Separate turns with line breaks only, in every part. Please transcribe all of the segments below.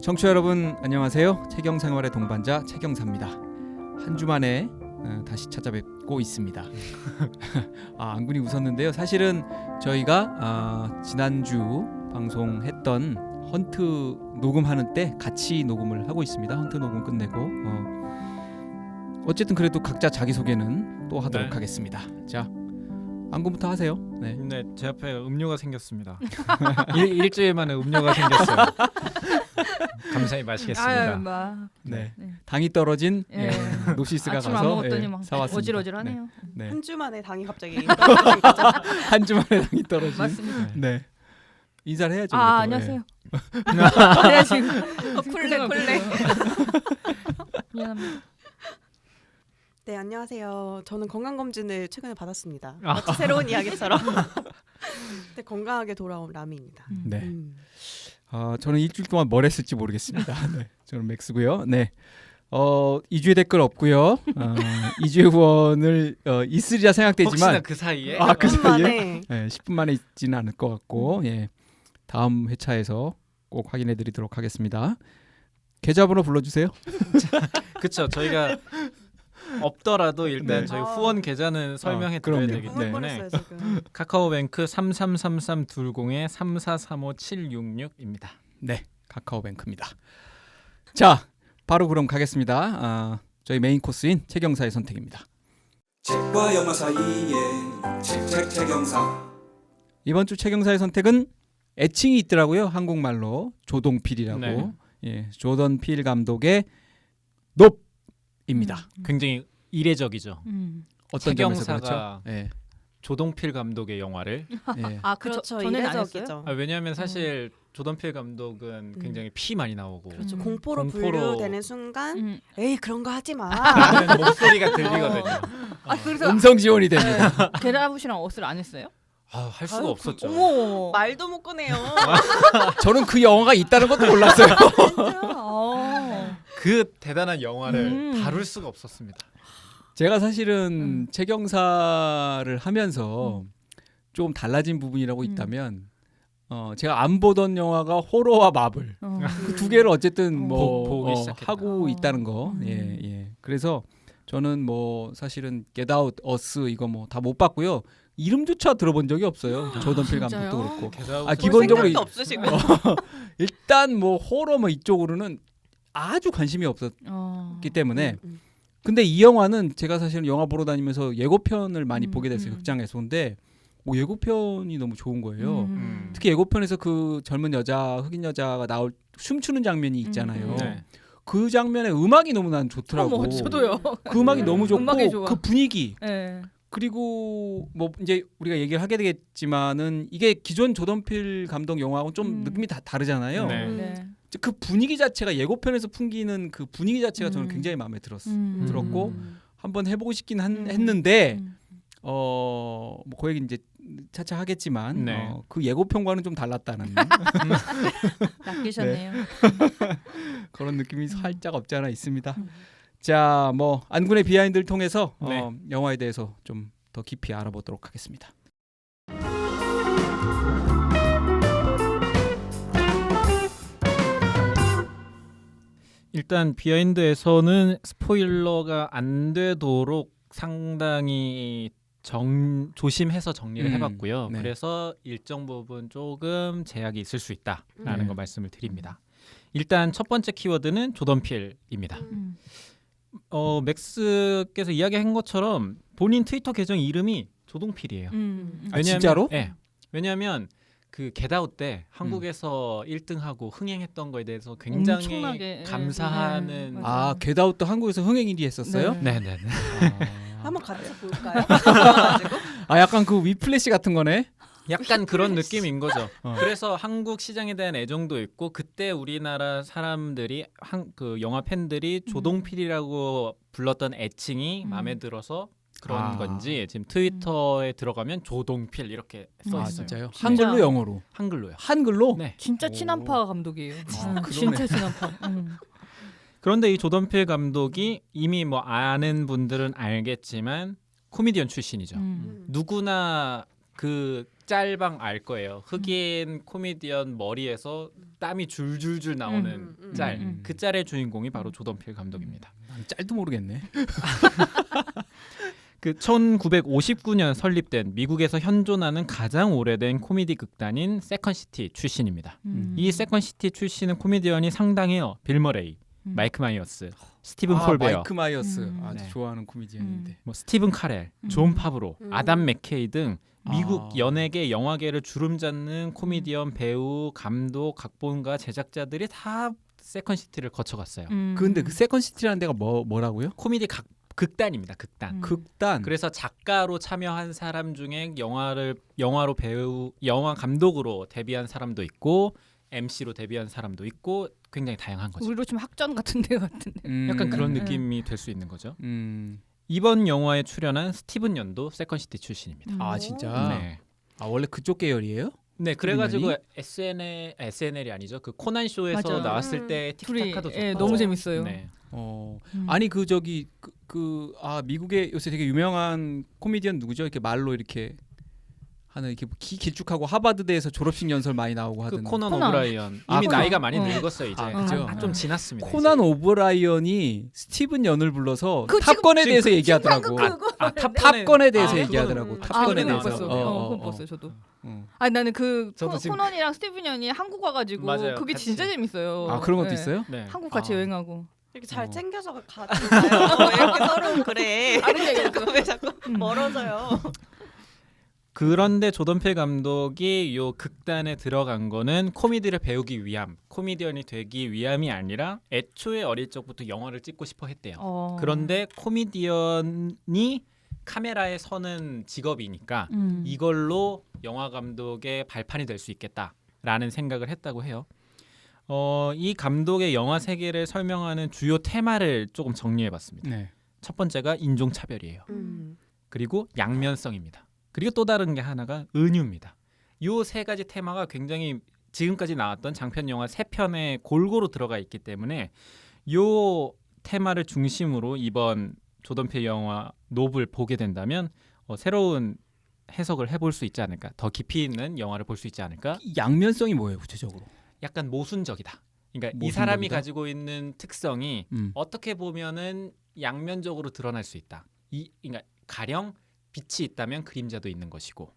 청취자 여러분 안녕하세요. 채경생활의 동반자 채경사입니다. 한 주 만에 다시 찾아뵙고 있습니다. 안군이 웃었는데요. 사실은 저희가 지난주 방송했던 헌트 녹음하는 때 같이 녹음을 하고 있습니다. 헌트 녹음 끝내고 어쨌든 그래도 각자 자기소개는 또 하도록 하겠습니다. 자, 안군부터 하세요.
네, 제 앞에 음료가 생겼습니다. 일주일 만에 음료가 생겼어요. 감사히 마시겠습니다.
네. 당이 떨어진 노시스가
아침
가서
안 먹었더니 막
사왔습니다.
어질어질하네요.
네.
한 주 만에 당이 갑자기
한 주 만에 당이 떨어진.
맞습니다.
네. 인사를 해야죠. 우리도.
안녕하세요. 내가 지금
쿨레.
미안합니다.
네, 안녕하세요. 저는 건강검진을 최근에 받았습니다. 마치 새로운 이야기처럼. 네, 건강하게 돌아온 라미입니다.
네. 저는 일주일 동안 뭘 했을지 모르겠습니다. 네. 저는 맥스고요. 네. 2주의 댓글 없고요. 2주의 후원을 있으리라 생각되지만
혹시나 그 사이에
그 사이에
만에.
네, 10분 만에 있지는 않을 것 같고 다음 회차에서 꼭 확인해드리도록 하겠습니다. 계좌번호 불러주세요.
그렇죠. 저희가 없더라도 일단
네.
저희 후원 계좌는 설명해 드려야
그럼요.
되기
네.
때문에
지금.
카카오뱅크 333320-3435-766입니다.
네, 카카오뱅크입니다. 자, 바로 그럼 가겠습니다. 저희 메인 코스인 채경사의 선택입니다.
책과 영화 사이에 책영사.
이번 주 채경사의 선택은 애칭이 있더라고요. 한국말로 조동필이라고.
네.
조던 필 감독의 높입니다.
굉장히 이례적이죠.
어떤 점에서
채경사가
그렇죠? 예.
조동필 감독의 영화를
그렇죠.
전에는
이례적이죠.
왜냐하면 사실 조던필 감독은 굉장히 피 많이 나오고
그렇죠.
음.
공포로 분류되는 순간 에이 그런 거 하지 마.
라는 목소리가 들리거든요.
그래서
음성 지원이 됩니다.
게라붓이랑 옷을 안 했어요?
할 수가 없었죠.
어머.
말도 못 꺼내요.
저는 그 영화가 있다는 것도 몰랐어요.
진짜.
그 대단한 영화를 다룰 수가 없었습니다.
제가 사실은 채경사를 하면서 좀 달라진 부분이라고 있다면 제가 안 보던 영화가 호러와 마블 그 두 개를 어쨌든
보기 시작했다.
하고 있다는 거. 예. 그래서 저는 사실은 Get Out, Us 이거 다 못 봤고요. 이름조차 들어본 적이 없어요. 조던 필
진짜요?
감독도 그렇고.
게다가
기본적으로
생각도 없으시고.
일단 호러 이쪽으로는 아주 관심이 없었기 때문에. 근데 이 영화는 제가 사실은 영화 보러 다니면서 예고편을 많이 보게 됐어요. 극장에서. 근데 예고편이 너무 좋은 거예요. 특히 예고편에서 그 젊은 여자, 흑인 여자가 춤추는 장면이 있잖아요.
네.
그 장면에 음악이 너무 난 좋더라고.
어머, 저도요.
그 음악이 너무 좋고
음악이 좋아.
그 분위기.
네.
그리고 이제 우리가 얘기를 하게 되겠지만은 이게 기존 조던필 감독 영화하고 좀 느낌이 다 다르잖아요.
네.
네.
그 분위기 자체가 예고편에서 풍기는 그 분위기 자체가 저는 굉장히 마음에 들었고 한번 해보고 싶긴 했는데 그 얘기 이제 차차 하겠지만
네.
그 예고편과는 좀 달랐다는
낚이셨네요.
그런 느낌이 살짝 없지 않아 있습니다. 자, 안군의 비하인드를 통해서 영화에 대해서 좀 더 깊이 알아보도록 하겠습니다.
일단 비하인드에서는 스포일러가 안 되도록 상당히 조심해서 정리를 해봤고요.
네.
그래서 일정 부분 조금 제약이 있을 수 있다라는 거 말씀을 드립니다. 일단 첫 번째 키워드는 조던필입니다. 맥스께서 이야기한 것처럼 본인 트위터 계정 이름이 조동필이에요.
진짜로?
네. 왜냐하면 그 겟아웃 때 한국에서 1등하고 흥행했던 거에 대해서 굉장히
엄청나게,
감사하는
네,
겟아웃도 한국에서 흥행 1위 했었어요?
네.
네네네.
한번 같이 볼까요?
약간 그 위플래시 같은 거네.
약간 그런 느낌인 거죠. 그래서 한국 시장에 대한 애정도 있고 그때 우리나라 사람들이 그 영화 팬들이 조동필이라고 불렀던 애칭이 마음에 들어서 그런
아.
건지 지금 트위터에 들어가면 조동필 이렇게 써
아
있어요.
진짜요?
진짜.
한글로 영어로.
한글로요.
한글로?
네.
진짜
오.
친한파 감독이에요.
그러네.
진짜 친한파.
그런데 이 조던필 감독이 이미 뭐 아는 분들은 알겠지만 코미디언 출신이죠. 누구나 그 짤방 알 거예요. 흑인 코미디언 머리에서 땀이 줄줄줄 나오는 짤. 그 짤의 주인공이 바로 조던필 감독입니다.
난 짤도 모르겠네.
그 1959년 설립된 미국에서 현존하는 가장 오래된 코미디 극단인 세컨시티 출신입니다. 이 세컨시티 출신은 코미디언이 상당해요. 빌 머레이, 마이크 마이어스, 스티븐 콜베어,
마이크 마이어스 아주
네.
좋아하는 코미디언인데.
뭐 스티븐 카렐, 존 파브로, 아담 맥케이 등 미국
아.
연예계 영화계를 주름잡는 코미디언, 배우, 감독, 각본가, 제작자들이 다 세컨시티를 거쳐갔어요.
근데 그 세컨 시티라는 데가 뭐라고요?
코미디 극단입니다. 극단.
극단.
그래서 작가로 참여한 사람 중에 영화로 배우, 영화 감독으로 데뷔한 사람도 있고 MC로 데뷔한 사람도 있고 굉장히 다양한 거죠.
우리로 치면 학전 같은 데 같은데.
약간 그런
음.
느낌이 될 수 있는 거죠.
음.
이번 영화에 출연한 스티븐 연도 세컨시티 출신입니다.
아 진짜.
네.
아 원래 그쪽 계열이에요?
네, 그래가지고
연이?
SNL이 아니죠. 그 코난 쇼에서
맞아요.
나왔을 때
둘이
티키타카도 좋고.
예, 너무 재밌어요.
네.
아니 그 저기 미국에 요새 되게 유명한 코미디언 누구죠? 이렇게 말로 이렇게 하는 이렇게 길쭉하고 하버드대에서 졸업식 연설 많이 나오고
그
하던
코난
코난.
오브라이언
아,
이미
코난.
나이가 많이
어.
늙었어요 이제.
아, 그죠?
좀 지났습니다.
코난 오브라이언이 스티븐 연을 불러서
그
탑건에
지금
대해서
그
얘기하더라고.
탑건에
대해서
아,
얘기하더라고.
그거는-
탑건에
그건
대해서.
봤어요. 그건 봤어요. 저도.
어.
아니 나는 그
저도 지금-
코넌이랑 스티븐 연이 한국 와가지고
맞아요.
그게
같이.
진짜 재밌어요.
아 그런 것도
예.
있어요?
네.
한국 같이
아.
여행하고.
이렇게 잘
어.
챙겨서 가잖아요. 이렇게 서로 그래.
다른 얘기를 또.
왜 자꾸 멀어져요?
그런데 조던필 감독이 요 극단에 들어간 거는 코미디를 배우기 위함, 코미디언이 되기 위함이 아니라 애초에 어릴 적부터 영화를 찍고 싶어 했대요. 그런데 코미디언이 카메라에 서는 직업이니까 이걸로 영화 감독의 발판이 될 수 있겠다라는 생각을 했다고 해요. 이 감독의 영화 세계를 설명하는 주요 테마를 조금 정리해봤습니다.
네.
첫 번째가 인종차별이에요. 그리고 양면성입니다. 그리고 또 다른 게 하나가 은유입니다. 요 세 가지 테마가 굉장히 지금까지 나왔던 장편 영화 3편에 골고루 들어가 있기 때문에 요 테마를 중심으로 이번 조던필 영화 노블 보게 된다면 새로운 해석을 해볼 수 있지 않을까, 더 깊이 있는 영화를 볼 수 있지 않을까.
이 양면성이 뭐예요 구체적으로?
약간 모순적이다. 그러니까 이
모순적이다?
사람이 가지고 있는 특성이
음.
어떻게 보면은 양면적으로 드러날 수 있다. 그러니까 가령 빛이 있다면 그림자도 있는 것이고,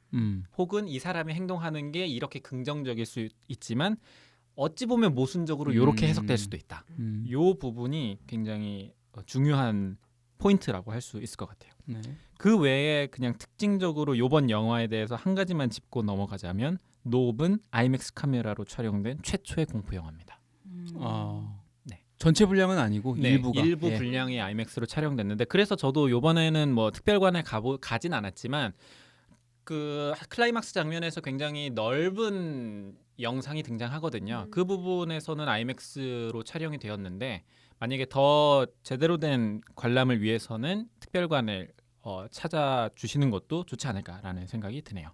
혹은 이 사람이 행동하는 게 이렇게 긍정적일 수 있지만 어찌 보면 모순적으로 이렇게 해석될 수도 있다. 요 부분이 굉장히 중요한 포인트라고 할 수 있을 것 같아요.
네.
그 외에 그냥 특징적으로 이번 영화에 대해서 한 가지만 짚고 넘어가자면 노브는 아이맥스 카메라로 촬영된 최초의 공포 영화입니다.
아.
네.
전체 분량은 아니고
네,
일부가.
일부
예.
분량이 아이맥스로 촬영됐는데, 그래서 저도 이번에는 뭐 특별관에 가진 않았지만 그 클라이막스 장면에서 굉장히 넓은 영상이 등장하거든요. 그 부분에서는 아이맥스로 촬영이 되었는데 만약에 더 제대로 된 관람을 위해서는 특별관을 찾아주시는 것도 좋지 않을까라는 생각이 드네요.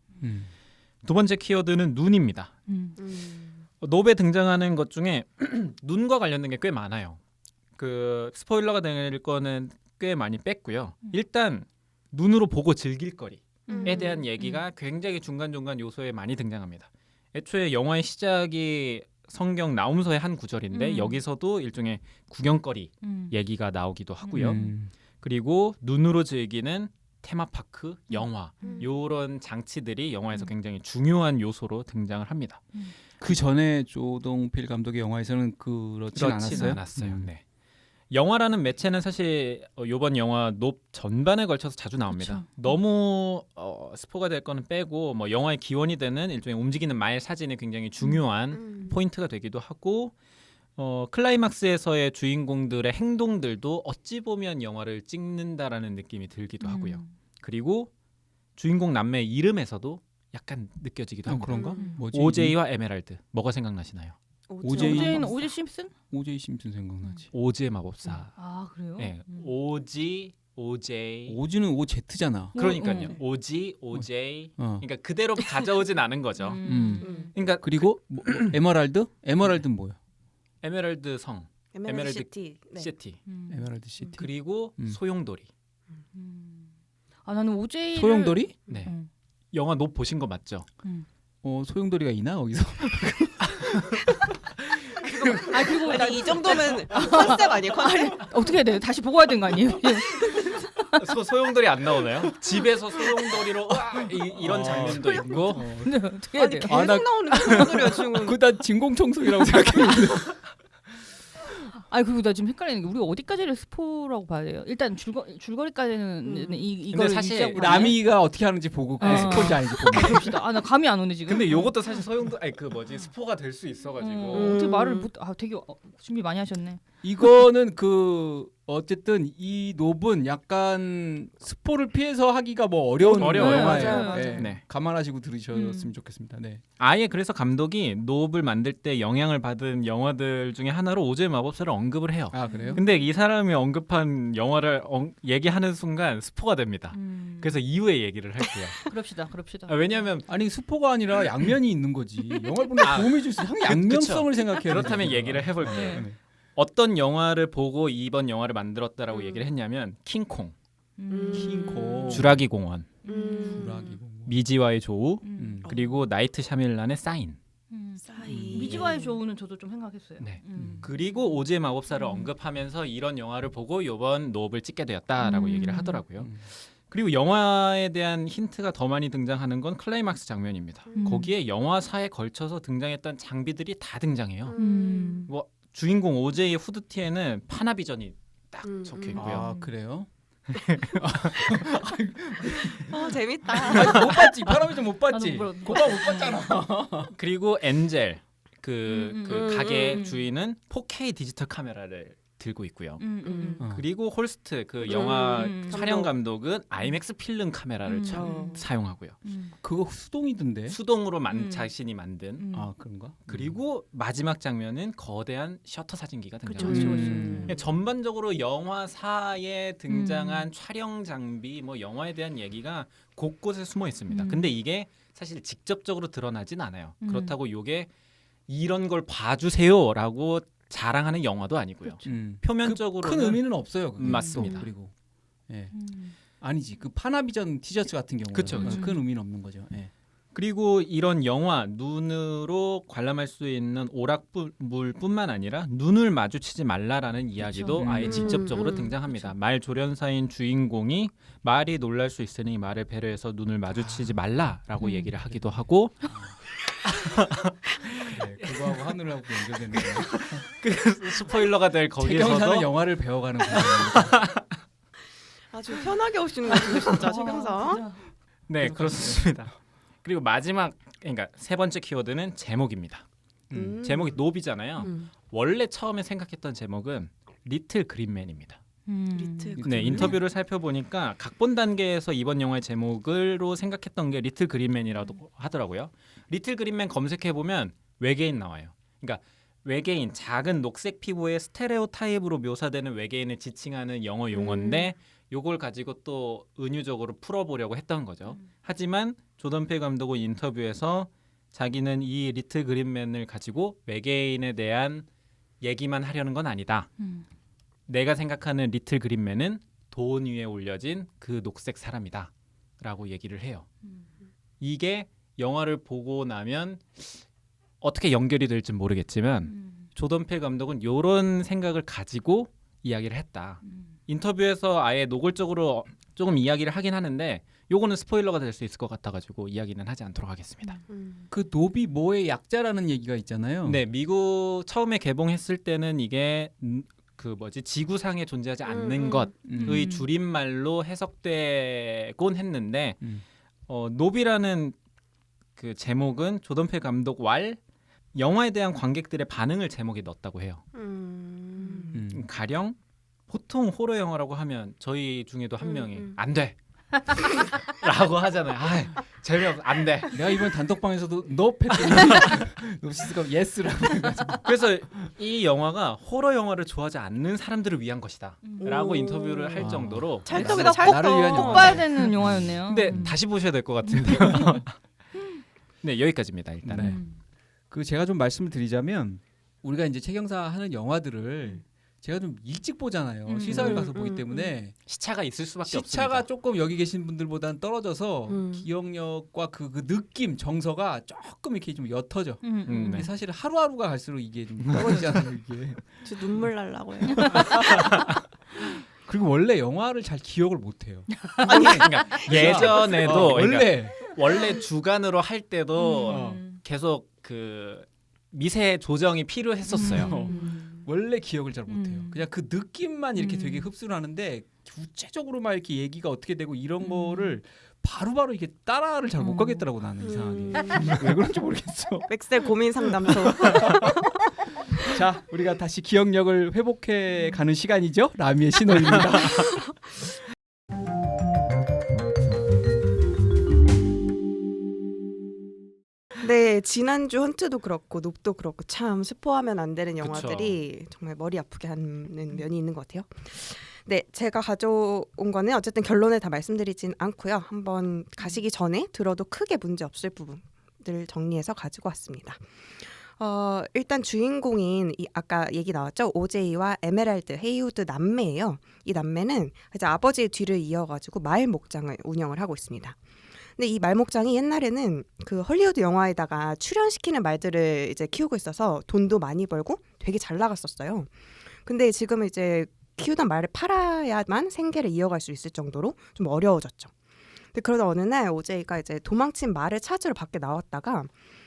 두 번째 키워드는 눈입니다. 노베 등장하는 것 중에 눈과 관련된 게 꽤 많아요. 그 스포일러가 될 거는 꽤 많이 뺐고요. 일단 눈으로 보고 즐길 거리에 대한 얘기가 굉장히 중간중간 요소에 많이 등장합니다. 애초에 영화의 시작이 성경 나움서의 한 구절인데 여기서도 일종의 구경거리 얘기가 나오기도 하고요. 그리고 눈으로 즐기는 테마파크, 영화 요런 장치들이 영화에서 굉장히 중요한 요소로 등장을 합니다.
그 전에 조동필 감독의 영화에서는 그렇진 않았어요.
네. 영화라는 매체는 사실 이번 영화 높 전반에 걸쳐서 자주 나옵니다.
그쵸.
너무 스포가 될 거는 빼고 뭐 영화의 기원이 되는 일종의 움직이는 말 사진이 굉장히 중요한 포인트가 되기도 하고, 클라이막스에서의 주인공들의 행동들도 어찌 보면 영화를 찍는다라는 느낌이 들기도 하고요. 그리고 주인공 남매의 이름에서도 약간 느껴지기도 하고.
그런가? 뭐지?
오제이와 에메랄드 뭐가 생각나시나요?
오제이.
오제 심슨?
오제이 심슨 생각나지.
오즈의 마법사.
아 그래요?
네, 오지 OJ.
오즈는 OZ잖아.
그러니까요. OG, OJ.
어.
그러니까 그대로 가져오진 않은 거죠. 그러니까
그리고 에메랄드? 에메랄드는 뭐야?
에메랄드 성,
에메랄드 시티. 네.
시티.
에메랄드 시티.
그리고 소용돌이.
아 나는 OJ를
소용돌이?
네. 영화 노 보신 거 맞죠?
소용돌이가 있나 거기서?
아 그리고 나
아니 이 정도면 컨셉 아니에요? 컨셉.
어떻게 해야 돼? 다시 보고 와야 되는 거 아니에요?
소용돌이 안 나오나요? 집에서 소용돌이로 이런 장면도 있고.
근데 어떻게 해야
아니
돼요?
계속
나-
나오는 게 무슨 소리야 지금.
그다 진공청소기라고 생각했는데.
아니 그리고 나 지금 헷갈리는 게 우리가 어디까지를 스포라고 봐야 돼요? 일단 줄거리까지는 이걸
사실
유지하고 가나요?
남이가 어떻게 하는지 보고 그게 스포인지 아닌지 보면.
봅시다. 아 나 감이 안 오네 지금.
근데 요것도 사실 소용돌 아니 그 뭐지 스포가 될 수 있어가지고.
어떻게 말을 못? 아 되게 준비 많이 하셨네.
이거는 어쨌든 이 노브는 약간 스포를 피해서 하기가 뭐 어려운
어려워요.
영화예요.
맞아요, 맞아요.
네.
네.
감안하시고 들으셨으면 좋겠습니다. 네.
아예 그래서 감독이 노브를 만들 때 영향을 받은 영화들 중에 하나로 오즈의 마법사를 언급을 해요.
아 그래요?
근데 이 사람이 언급한 영화를 얘기하는 순간 스포가 됩니다. 그래서 이후에 얘기를 할게요.
그럽시다.
왜냐하면
아니 스포가 아니라 양면이 있는 거지. 영화를 보는 데 도움이 줄 수 있는 양면성을 생각해야
그렇다면
되잖아.
얘기를 해볼게요.
네.
어떤 영화를 보고 이번 영화를 만들었다라고 얘기를 했냐면 킹콩,
킹콩,
주라기 공원,
주라기 공원.
미지와의 조우,
그리고
그리고 나이트 샤밀란의 사인.
사이.
미지와의 조우는 저도 좀 생각했어요.
네. 그리고 오즈의 마법사를 언급하면서 이런 영화를 보고 이번 노브를 찍게 되었다라고 얘기를 하더라고요. 그리고 영화에 대한 힌트가 더 많이 등장하는 건 클라이막스 장면입니다. 거기에 영화사에 걸쳐서 등장했던 장비들이 다 등장해요. 뭐 주인공 오제이의 후드티에는 파나비전이 딱 적혀 있고요.
아 그래요?
재밌다.
못 봤지. 바람이 좀 못 봤지.
나도 못
고가 못 봤잖아.
그리고 엔젤 그 가게
음.
주인은 4K 디지털 카메라를 들고 있고요.
어.
그리고 홀스트 그 영화
음.
촬영 감독은 아이맥스 필름 카메라를 사용하고요.
그거 수동이던데.
수동으로
음.
자신이 만든.
아 그런가?
그리고 마지막 장면은 거대한 셔터 사진기가
그쵸,
등장합니다.
그쵸.
전반적으로 영화사에 등장한 촬영 장비, 뭐 영화에 대한 얘기가 곳곳에 숨어 있습니다. 근데 이게 사실 직접적으로 드러나진 않아요. 그렇다고 이게 이런 걸 봐주세요라고 자랑하는 영화도 아니고요. 표면적으로
큰 의미는 없어요. 그게.
맞습니다.
또 그리고 예. 아니지. 그 파나비전 티셔츠 같은 경우는
그쵸, 그쵸.
큰 의미는 없는 거죠. 예.
그리고 이런 영화 눈으로 관람할 수 있는 오락물뿐만 아니라 눈을 마주치지 말라라는 이야기도 아예 직접적으로 등장합니다. 말 조련사인 주인공이 말이 놀랄 수 있으니 말을 배려해서 눈을 마주치지 말라라고 얘기를 하기도 하고
네, 그거하고 하늘하고 연결되는 거예요.
그 스포일러가 될
최경사는
거기에서도
영화를 배워가는 거예요.
아주 편하게 오시는 것 같은데 진짜 최경사.
네 그렇습니다. 그리고 마지막 그러니까 세 번째 키워드는 제목입니다. 제목이 노비잖아요. 원래 처음에 생각했던 제목은 리틀 그린맨입니다.
리틀
네 인터뷰를 살펴보니까 각본 단계에서 이번 영화의 제목으로 생각했던 게 리틀 그린맨이라고 하더라고요. 리틀 그린맨 검색해 보면 외계인 나와요. 그러니까 외계인 작은 녹색 피부의 스테레오 타입으로 묘사되는 외계인을 지칭하는 영어 용어인데 요걸 가지고 또 은유적으로 풀어보려고 했던 거죠. 하지만 조던 페이 감독은 인터뷰에서 자기는 이 리틀 그린맨을 가지고 외계인에 대한 얘기만 하려는 건 아니다. 내가 생각하는 리틀 그린맨은 돈 위에 올려진 그 녹색 사람이다 라고 얘기를 해요. 이게 영화를 보고 나면 어떻게 연결이 될지 모르겠지만 조던 페이 감독은 이런 생각을 가지고 이야기를 했다. 인터뷰에서 아예 노골적으로 조금 이야기를 하긴 하는데 요거는 스포일러가 될 수 있을 것 같아가지고 이야기는 하지 않도록 하겠습니다.
그 노비 뭐의 약자라는 얘기가 있잖아요.
네, 미국 처음에 개봉했을 때는 이게 그 뭐지 지구상에 존재하지 않는 것의 줄임말로 해석되곤 했는데 노비라는 그 제목은 조던 페이 감독 왈 영화에 대한 관객들의 반응을 제목에 넣었다고 해요. 가령 보통 호러 영화라고 하면 저희 중에도 한 명이 안 돼. 라고 하잖아요. 재미없어. 안 돼.
내가 이번 단톡방에서도 너 패트 노시스가 예스라고 해가지고
그래서 이 영화가 호러 영화를 좋아하지 않는 사람들을 위한 것이다 라고
오.
인터뷰를 할 정도로
찰떡이다
나를 위한
꼭
영화.
봐야 되는 영화였네요.
근데 다시 보셔야 될 것 같은데요. 네, 여기까지입니다. 일단.
네. 그 제가 좀 말씀을 드리자면 우리가 이제 최경사 하는 영화들을 제가 좀 일찍 보잖아요. 시사회 가서 보기 때문에
시차가 있을 수밖에
시차가
없습니다.
조금 여기 계신 분들보다는 떨어져서
음.
기억력과 그 느낌 정서가 조금 이렇게 좀 옅어져.
네.
근데 사실 하루하루가 갈수록 이게 좀 떨어지잖아요. 이게.
저 눈물 날라고 해요.
그리고 원래 영화를 잘 기억을 못해요.
그러니까 예전에도
원래
원래 주간으로 할 때도
음.
계속 그 미세 조정이 필요했었어요.
원래 기억을 잘 못해요.
음.
그냥 그 느낌만 이렇게
음.
되게 흡수를 하는데 구체적으로 막 이렇게 얘기가 어떻게 되고 이런
음.
거를 바로바로 이게 따라를 잘 못 가겠더라고 나는 이상하게. 왜 그런지 모르겠어.
맥셀 고민 상담소.
자, 우리가 다시 기억력을 회복해 가는 시간이죠. 라미의 신호입니다.
네, 지난주 헌트도 그렇고 눕도 그렇고 참 스포하면 안 되는 영화들이 정말 머리 아프게 하는 면이 있는 것 같아요. 네, 제가 가져온 거는 어쨌든 결론을 다 말씀드리진 않고요. 한번 가시기 전에 들어도 크게 문제 없을 부분들 정리해서 가지고 왔습니다. 일단 주인공인 아까 얘기 나왔죠. 오제이와 에메랄드 헤이우드 남매예요. 이 남매는 이제 아버지의 뒤를 이어가지고 마을 목장을 운영을 하고 있습니다. 근데 이 말목장이 옛날에는 그 헐리우드 영화에다가 출연시키는 말들을 이제 키우고 있어서 돈도 많이 벌고 되게 잘 나갔었어요. 근데 지금은 이제 키우던 말을 팔아야만 생계를 이어갈 수 있을 정도로 좀 어려워졌죠. 근데 그러다 어느 날 오제이가 이제 도망친 말을 찾으러 밖에 나왔다가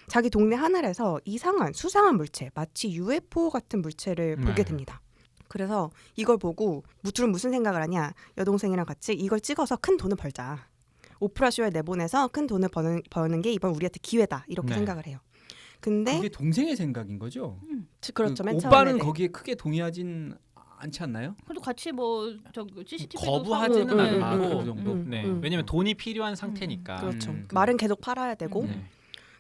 자기 동네 하늘에서 이상한 수상한 물체, 마치 UFO 같은 물체를 보게 됩니다. 그래서 이걸 보고 둘은 무슨 생각을 하냐. 여동생이랑 같이 이걸 찍어서 큰 돈을 벌자. 오프라 쇼에 내보내서 큰 돈을 버는 게 이번 우리한테 기회다. 이렇게
네.
생각을 해요. 근데
그게 동생의 생각인 거죠.
그렇죠. 맨
오빠는
처음에, 네.
거기에 크게 동의하진 않지 않나요?
그래도 같이 뭐 CCTV도
거부하지는
그
않고
정도.
네. 왜냐면 돈이 필요한 상태니까.
그렇죠.
음.
말은 계속 팔아야 되고.
네.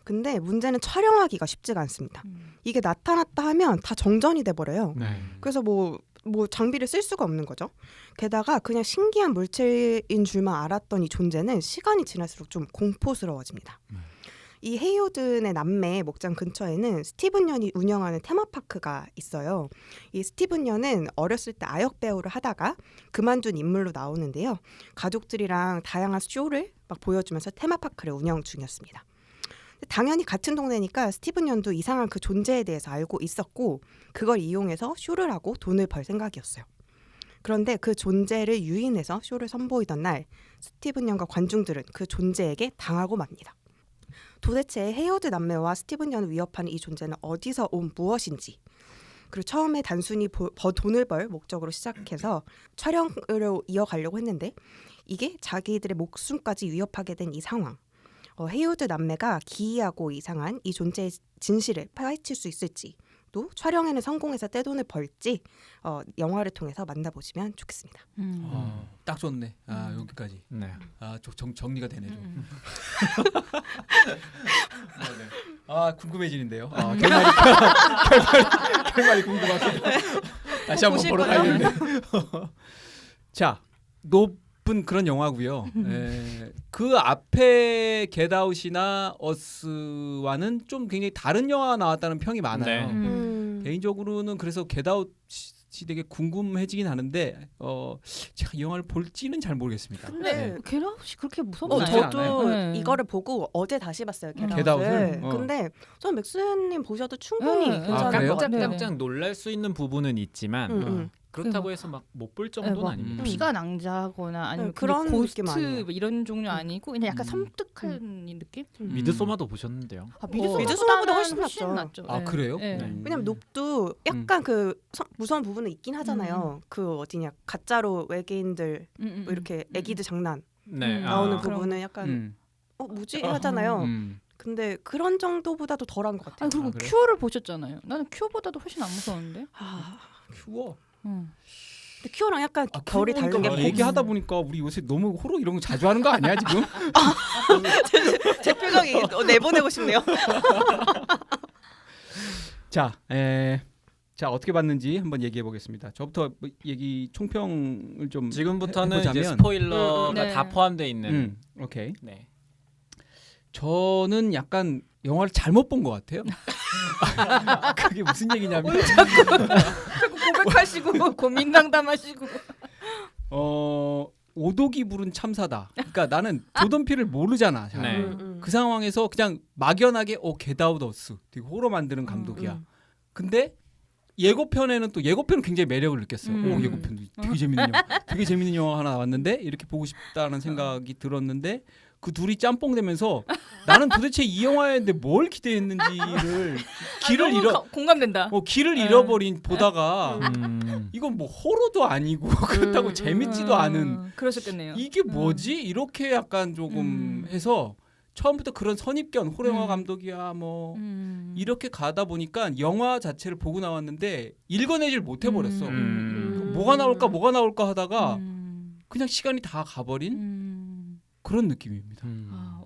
근데 문제는 촬영하기가 쉽지가 않습니다. 이게 나타났다 하면 다 정전이 돼버려요.
네.
그래서 뭐 장비를 쓸 수가 없는 거죠. 게다가 그냥 신기한 물체인 줄만 알았던 이 존재는 시간이 지날수록 좀 공포스러워집니다. 이 헤이우드의 남매 목장 근처에는 스티븐 연이 운영하는 테마파크가 있어요. 이 스티븐 연은 어렸을 때 아역 배우를 하다가 그만둔 인물로 나오는데요. 가족들이랑 다양한 쇼를 막 보여주면서 테마파크를 운영 중이었습니다. 당연히 같은 동네니까 스티븐 연도 이상한 그 존재에 대해서 알고 있었고 그걸 이용해서 쇼를 하고 돈을 벌 생각이었어요. 그런데 그 존재를 유인해서 쇼를 선보이던 날 스티븐 연과 관중들은 그 존재에게 당하고 맙니다. 도대체 헤이우드 남매와 스티븐 연을 위협하는 이 존재는 어디서 온 무엇인지, 그리고 처음에 단순히 돈을 벌 목적으로 시작해서 촬영으로 이어가려고 했는데 이게 자기들의 목숨까지 위협하게 된 이 상황, 헤이우드 남매가 기이하고 이상한 이 존재의 진실을 파헤칠 수 있을지, 또 촬영에는 성공해서 떼돈을 벌지 영화를 통해서 만나보시면 좋겠습니다.
딱 좋네. 여기까지.
네.
정리가 되네 좀. 궁금해지는데요. 결말이 궁금하기도. 다시 한번 보러 가야겠네. 자, 높은 그런 영화고요. 그 앞에 겟아웃이나 어스와는 좀 굉장히 다른 영화가 나왔다는 평이 많아요.
네.
개인적으로는 그래서 겟아웃이 되게 궁금해지긴 하는데 제가 이 영화를 볼지는 잘 모르겠습니다.
근데 겟아웃이 그렇게 무섭나요?
저도
네.
이거를 보고 어제 다시 봤어요.
겟아웃을?
겟아웃을.
어.
근데 저는 맥스님 보셔도 충분히
네.
괜찮을
그래요?
것 같아요.
깜짝깜짝 놀랄 수 있는 부분은 있지만 그렇다고 해서 막 못 볼 정도는
뭐
아닙니다.
피가 낭자하거나 아니면
그런
그런
느낌
고스트
아니에요.
뭐 이런 종류 아니고 그냥 약간 섬뜩한 이 느낌?
미드소마도 보셨는데요.
미드소마보다 훨씬
낫죠.
아, 그래요?
네.
왜냐면 놉도 약간 그 무서운 부분은 있긴 하잖아요. 그 어디냐 가짜로 외계인들 뭐 이렇게 애기들 장난
네.
나오는
그럼.
부분은 약간 뭐지
아,
하잖아요. 근데 그런 정도보다도 덜한 것 같아요.
아니 그리고
그래요?
큐어를 보셨잖아요. 나는 큐어보다도 훨씬 안 무서웠는데.
큐어.
응.
근데 큐어랑 약간
아,
결이 다른 게
그러니까 얘기하다 보니까 우리 요새 너무 호러 이런 거 자주 하는 거 아니야 지금?
제 표정이 내보내고 싶네요.
자, 자 어떻게 봤는지 한번 얘기해 보겠습니다. 저부터 뭐 얘기 총평을 좀
지금부터는 이제
해보자면,
스포일러가
네.
다 포함되어 있는.
오케이.
네.
저는 약간 영화를 잘못 본 것 같아요. 그게 무슨 얘기냐면
고백하시고 고민 상담하시고.
오독이 부른 참사다. 그러니까 나는 조던 필을 모르잖아. 잘.
네.
그 상황에서 그냥 막연하게 Get Out Us 되게 호러 만드는 감독이야. 근데 예고편에는 또 예고편은 굉장히 매력을 느꼈어요. 오 예고편도 되게 재밌는 영화, 되게 재밌는 영화 하나 나왔는데 이렇게 보고 싶다는 생각이 들었는데 그 둘이 짬뽕되면서 나는 도대체 이 영화인데 뭘 기대했는지를 길을 잃어
공감된다.
길을 잃어버린 보다가
음.
이건 뭐 호러도 아니고 그렇다고 재밌지도 않은
그러셨겠네요.
이게 뭐지? 이렇게 약간 조금 해서 처음부터 그런 선입견 호러 영화 감독이야 뭐 이렇게 가다 보니까 영화 자체를 보고 나왔는데 읽어내질 못해버렸어. 뭐가 나올까 하다가 그냥 시간이 다 가버린 그런 느낌입니다.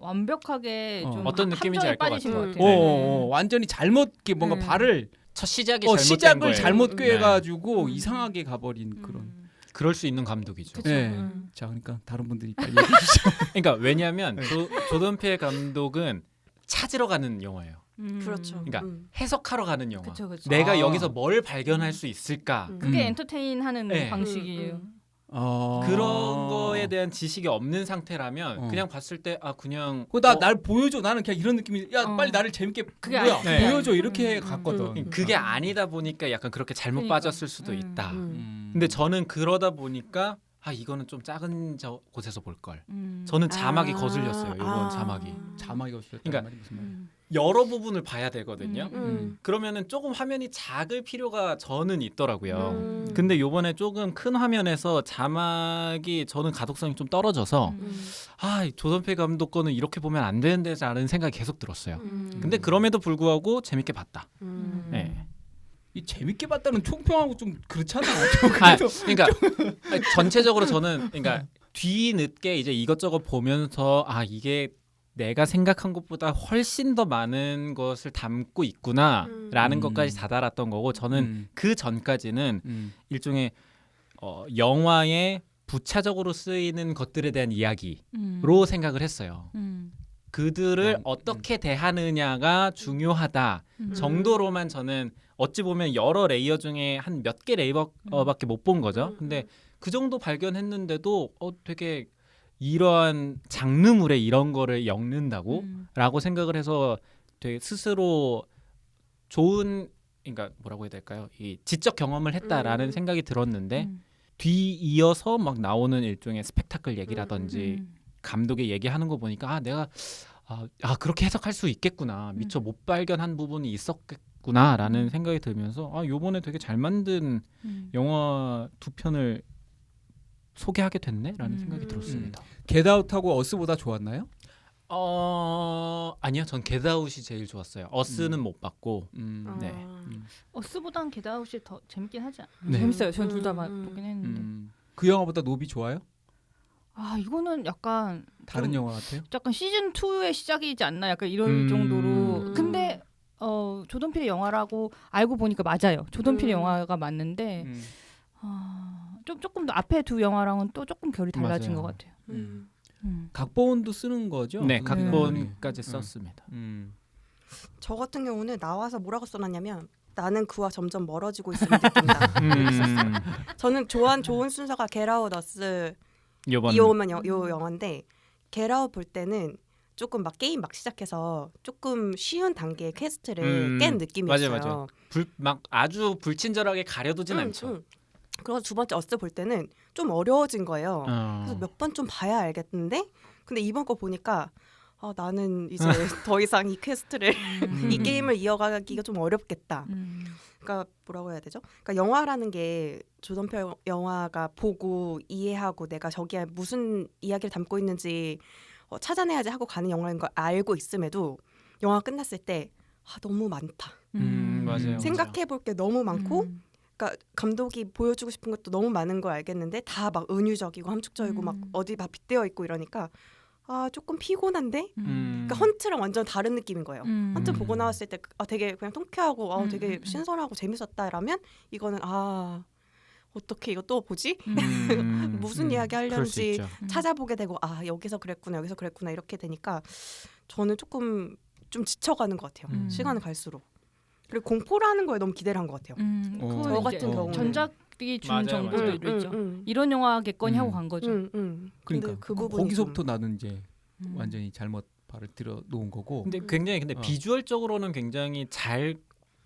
완벽하게 좀
어떤 느낌인지 알 것
빠지신
같아요.
것 같아요.
완전히 잘못 이렇게 뭔가 발을
첫 시작이 잘못된
시작을
거예요.
잘못
네.
꿰가지고 이상하게 가버린 그런.
그럴 수 있는 감독이죠.
그쵸.
네. 자, 그러니까 다른 분들이 빨리 얘기해 주시죠.
그러니까 왜냐하면 조던 필 감독은 찾으러 가는 영화예요.
그렇죠.
그러니까 해석하러 가는 영화.
그쵸, 그쵸.
내가
아.
여기서 뭘 발견할 수 있을까?
그게 엔터테인하는
네.
방식이에요.
그런 거에 대한 지식이 없는 상태라면 그냥 봤을 때 그냥
날 보여줘. 나는 그냥 이런 느낌이. 야, 빨리 나를 재밌게
그게
뭐야
네.
보여줘 이렇게 갔거든.
그게 아니다 보니까 약간 그렇게 잘못
그러니까.
빠졌을 수도 있다.
음.
근데 저는 그러다 보니까 이거는 좀 작은 곳에서 볼 걸. 저는 자막이 거슬렸어요. 이번 자막이.
자막이 없었단
그러니까
말이 무슨 말이야?
여러 부분을 봐야 되거든요.
음.
그러면은 조금 화면이 작을 필요가 저는 있더라고요. 근데 요번에 조금 큰 화면에서 자막이 저는 가독성이 좀 떨어져서 조던필 감독 거는 이렇게 보면 안 되는데라는 생각이 계속 들었어요. 근데 그럼에도 불구하고 재밌게 봤다. 네.
이 재밌게 봤다는 총평하고 좀 그렇잖아.
그러니까 전체적으로 저는 그러니까 뒤늦게 이제 이것저것 보면서 이게 내가 생각한 것보다 훨씬 더 많은 것을 담고 있구나라는 것까지 다다랐던 거고 저는 그 전까지는 일종의 영화에 부차적으로 쓰이는 것들에 대한 이야기로 생각을 했어요. 그들을 어떻게 대하느냐가 중요하다 정도로만 저는 어찌 보면 여러 레이어 중에 한 몇 개 레이어밖에 못 본 거죠. 근데 그 정도 발견했는데도 되게 이러한 장르물에 이런 거를 엮는다고 라고 생각을 해서 되게 스스로 좋은 그러니까 뭐라고 해야 될까요? 이 지적 경험을 했다라는 생각이 들었는데 뒤이어서 막 나오는 일종의 스펙타클 얘기라든지 감독의 얘기하는 거 보니까 내가 그렇게 해석할 수 있겠구나. 미처 못 발견한 부분이 있었겠구나라는 생각이 들면서 요번에 되게 잘 만든 영화 두 편을 소개하게 됐네라는 생각이 들었습니다.
겟아웃하고 어스보다 좋았나요?
아니요, 전 겟아웃이 제일 좋았어요. 어스는 못 봤고, 네.
어스보단 겟아웃이 더 재밌긴 하지 않아요?
네.
재밌어요. 전 둘 다 보긴 했는데.
그 영화보다 노비 좋아요?
이거는 약간
다른 영화 같아요?
약간 시즌 2의 시작이지 않나 약간 이럴 정도로. 근데 조던 필의 영화라고 알고 보니까 맞아요. 조던 필의 영화가 맞는데 조금 더 앞에 두 영화랑은 또 조금 결이 달라진
맞아요.
것 같아요.
각본도 쓰는 거죠?
네, 각본까지 썼습니다.
저 같은 경우는 나와서 뭐라고 써놨냐면 나는 그와 점점 멀어지고 있음을 느낀다. 저는 좋은 순서가 Get Out Us 요 영화인데 Get Out 볼 때는 조금 막 게임 막 시작해서 조금 쉬운 단계의 퀘스트를 깬 느낌이었어요.
맞아요. 막 아주 불친절하게 가려두진 않죠.
그래서 두 번째 어스 볼 때는 좀 어려워진 거예요. 그래서 몇 번 좀 봐야 알겠는데 근데 이번 거 보니까 나는 이제 더 이상 이 퀘스트를 이 게임을 이어가기가 좀 어렵겠다. 그러니까 뭐라고 해야 되죠? 그러니까 영화라는 게 조던 필 영화가 보고 이해하고 내가 저기에 무슨 이야기를 담고 있는지 찾아내야지 하고 가는 영화인 걸 알고 있음에도 영화가 끝났을 때 너무 많다.
맞아요.
생각해 볼 게 너무 많고 그러니까 감독이 보여주고 싶은 것도 너무 많은 걸 알겠는데 다 막 은유적이고 함축적이고 막 어디 막 빗대어 있고 이러니까 아 조금 피곤한데. 그러니까 헌트랑 완전 다른 느낌인 거예요. 헌트 보고 나왔을 때 되게 그냥 통쾌하고 되게 신선하고 재밌었다라면 이거는 어떻게 이거 또 보지? 무슨 이야기 하려는지 찾아보게 되고 여기서 그랬구나 이렇게 되니까 저는 조금 좀 지쳐가는 것 같아요. 시간을 갈수록. 그리고 공포라는 거에 너무 기대를 한 것 같아요.
저 같은 경우 전작이 준
맞아요,
정보도
맞아요.
있죠. 이런 영화겠거니 하고 간 거죠.
그러니까
그 부분이
거기서부터 나는 이제 완전히 잘못 발을 들어 놓은 거고.
근데 굉장히 비주얼적으로는 굉장히 잘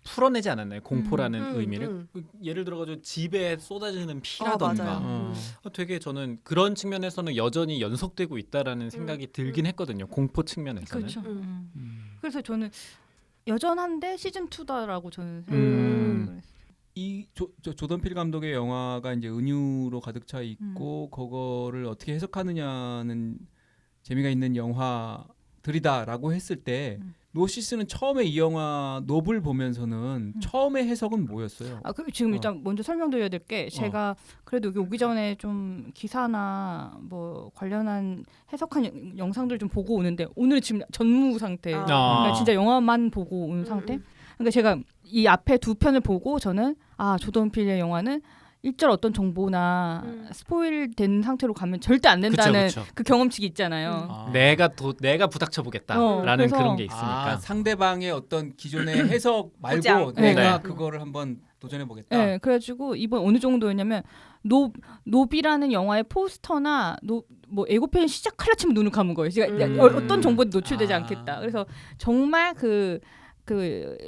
풀어내지 않았나요? 공포라는 의미를. 예를 들어가지고 집에 쏟아지는 피라던가
맞아요.
되게 저는 그런 측면에서는 여전히 연속되고 있다라는 생각이 들긴 했거든요. 공포 측면에서는.
그렇죠. 그래서 저는 여전한데 시즌 2다라고 저는
음.
생각을 했어요.
이 조던 필 감독의 영화가 이제 은유로 가득 차 있고 그거를 어떻게 해석하느냐는 재미가 있는 영화들이다라고 했을 때 노시스는 처음에 이 영화 노블 보면서는 처음에 해석은 뭐였어요?
지금 일단 먼저 설명드려야 될 게 제가 그래도 여기 오기 전에 좀 기사나 뭐 관련한 해석한 영상들 좀 보고 오는데 오늘은 지금 전무 상태. 그러니까 진짜 영화만 보고 온 상태. 그러니까 제가 이 앞에 두 편을 보고 저는 조던 필의 영화는 일절 어떤 정보나 스포일 된 상태로 가면 절대 안 된다는
그쵸.
그 경험칙이 있잖아요.
내가 부닥쳐 보겠다라는 그런 게 있으니까.
상대방의 어떤 기존의 해석
보지
말고
않고.
내가 그거를 한번 도전해 보겠다.
네, 그래가지고 이번 어느 정도였냐면 노비라는 영화의 포스터나 뭐 예고편 시작하려 치면 눈을 감은 거예요. 제가 어떤 정보도 노출되지 않겠다. 그래서 정말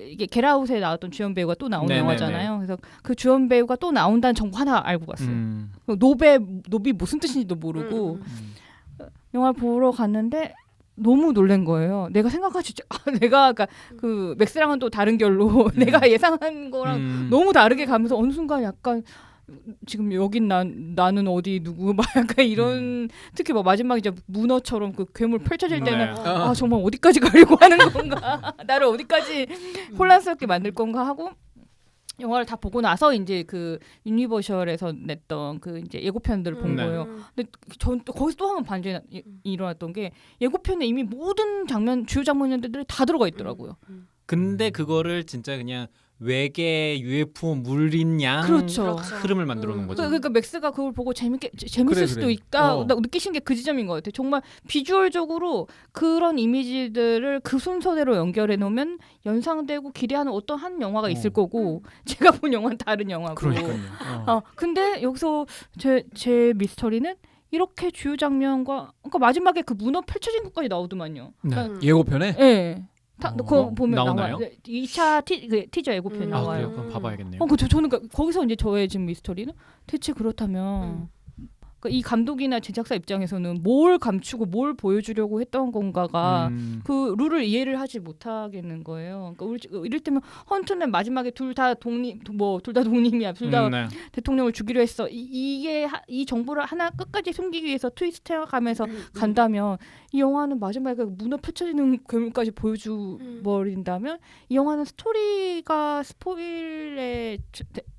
이게 겟아웃에 나왔던 주연 배우가 또 나오는 영화잖아요. 그래서 그 주연 배우가 또 나온다는 정보 하나 알고 갔어요. 노비 무슨 뜻인지도 모르고 영화 보러 갔는데 너무 놀란 거예요. 내가 생각하지 그러니까 그 맥스랑은 또 다른 결로 내가 예상한 거랑 너무 다르게 가면서 어느 순간 약간 지금 여긴 나는 어디 누구 막 약간 이런 특히 뭐 마지막에 이제 문어처럼 그 괴물 펼쳐질 때는 정말 어디까지 가려고 하는 건가 나를 어디까지 혼란스럽게 만들 건가 하고 영화를 다 보고 나서 이제 그 유니버셜에서 냈던 그 이제 예고편들을 본 거예요. 근데 전 또 거기서 또 한 번 반전이 일어났던 게 예고편에 이미 모든 주요 장면들이 다 들어가 있더라고요.
근데 그거를 진짜 그냥 외계 UFO 물린 양
그렇죠.
흐름을 만들어 놓은 거죠.
그러니까 맥스가 그걸 보고 재밌을 수도 있다 느끼신 게 그 지점인 것 같아요. 정말 비주얼적으로 그런 이미지들을 그 순서대로 연결해 놓으면 연상되고 기대하는 어떤 한 영화가 있을 거고 제가 본 영화는 다른 영화고.
그러니까요.
근데 여기서 제 미스터리는 이렇게 주요 장면과 그러니까 마지막에 그 문어 펼쳐진 것까지 나오더만요. 그러니까,
예고편에?
네. 그거 보면
나오나요?
2차 티저 예고편 나와요.
그래요? 그럼 봐봐야겠네요.
저는 거기서 이제 저의 지금 미스터리는 대체 그렇다면 그러니까 이 감독이나 제작사 입장에서는 뭘 감추고 뭘 보여주려고 했던 건가가 그 룰을 이해를 하지 못하겠는 거예요. 그러니까 이를테면 헌트는 마지막에 둘 다 독립이야, 둘 다 대통령을 주기로 했어. 이 정보를 하나 끝까지 숨기기 위해서 트위스트해가면서 간다면 이 영화는 마지막에 문어 펼쳐지는 괴물까지 보여줘버린다면 이 영화는 스토리가 스포일의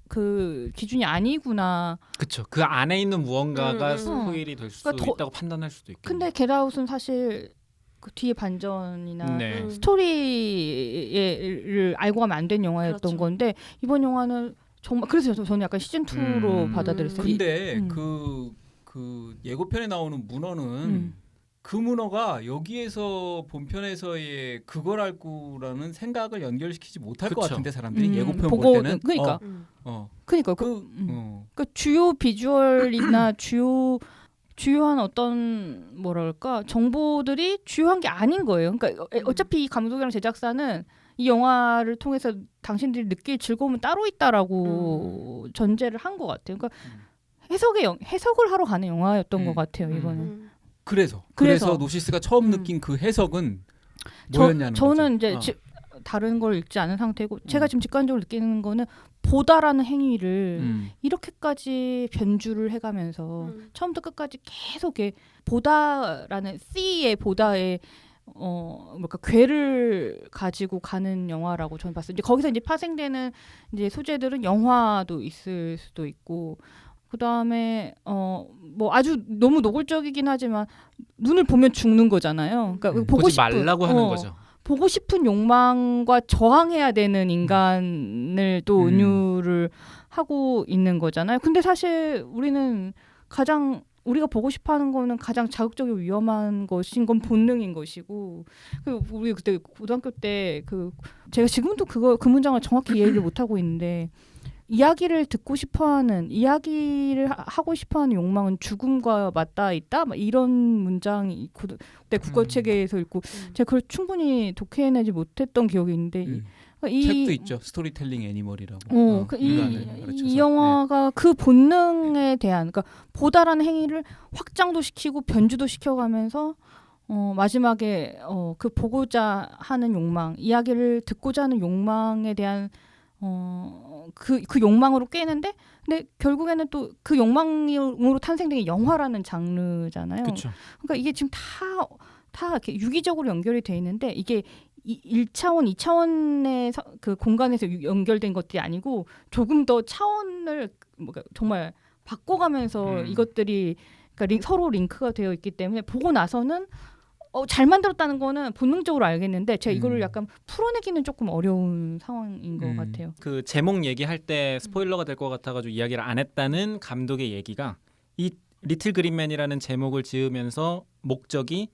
그 기준이 아니구나.
그렇죠. 그 안에 있는 무언가가 스포일이 될 수 있다고 판단할 수도 있고.
근데 겟아웃은 사실 그 뒤에 반전이나 스토리를 알고 가면 안 된 영화였던 건데 이번 영화는 정말 그래서 저는 약간 시즌 2로 받아들였어요.
근데 그 예고편에 나오는 문어는 그 문어가 여기에서 본편에서의 그걸 알고라는 생각을 연결시키지 못할 것 같은데 사람들이 예고편
보고,
볼 때는
그러니까
그러니까
그 주요 비주얼이나 주요한 어떤 뭐랄까 정보들이 주요한 게 아닌 거예요. 그러니까 어차피 이 감독이랑 제작사는 이 영화를 통해서 당신들이 느낄 즐거움은 따로 있다라고 전제를 한 것 같아요. 그러니까 해석을 하러 가는 영화였던 것 같아요. 이거는.
그래서 노시스가 처음 느낀 그 해석은 뭐였냐는
저는
거죠.
이제 다른 걸 읽지 않은 상태고 제가 지금 직관적으로 느끼는 거는 보다라는 행위를 이렇게까지 변주를 해가면서 처음부터 끝까지 계속 보다라는 C의 보다에 뭔가 괴를 가지고 가는 영화라고 저는 봤어요. 이제 거기서 이제 파생되는 이제 소재들은 영화도 있을 수도 있고, 그 다음에 뭐 아주 너무 노골적이긴 하지만 눈을 보면 죽는 거잖아요. 그러니까 보고
보지
싶은
말라고 하는 거죠.
보고 싶은 욕망과 저항해야 되는 인간을 또 은유를 하고 있는 거잖아요. 근데 사실 우리는 우리가 보고 싶어하는 거는 가장 자극적이고 위험한 것인 건 본능인 것이고, 우리 그때 고등학교 때 제가 지금도 그 문장을 정확히 이해를 못 하고 있는데, 이야기를 듣고 싶어하는, 이야기를 하고 싶어하는 욕망은 죽음과 맞닿아 있다. 막 이런 문장이 그때 국어책에서 읽고 제가 그걸 충분히 독해내지 못했던 기억이 있는데.
책도 있죠. 스토리텔링 애니멀이라고.
이 영화가 그 본능에 대한, 그러니까 보다라는 행위를 확장도 시키고 변주도 시켜가면서 마지막에 그 보고자 하는 욕망, 이야기를 듣고자 하는 욕망에 대한 그 욕망으로 깨는데, 근데 결국에는 또 그 욕망으로 탄생된 게 영화라는 장르잖아요.
그쵸.
그러니까 이게 지금 다 이렇게 유기적으로 연결이 돼 있는데, 이게 1차원, 2차원의 그 공간에서 연결된 것들이 아니고 조금 더 차원을 정말 바꿔가면서 이것들이 그러니까 서로 링크가 되어 있기 때문에 보고 나서는 잘 만들었다는 거는 본능적으로 알겠는데, 제가 이거를 약간 풀어내기는 조금 어려운 상황인 것 같아요.
그 제목 얘기할 때 스포일러가 될 것 같아가지고 이야기를 안 했다는 감독의 얘기가, 이 리틀 그린맨이라는 제목을 지으면서 목적이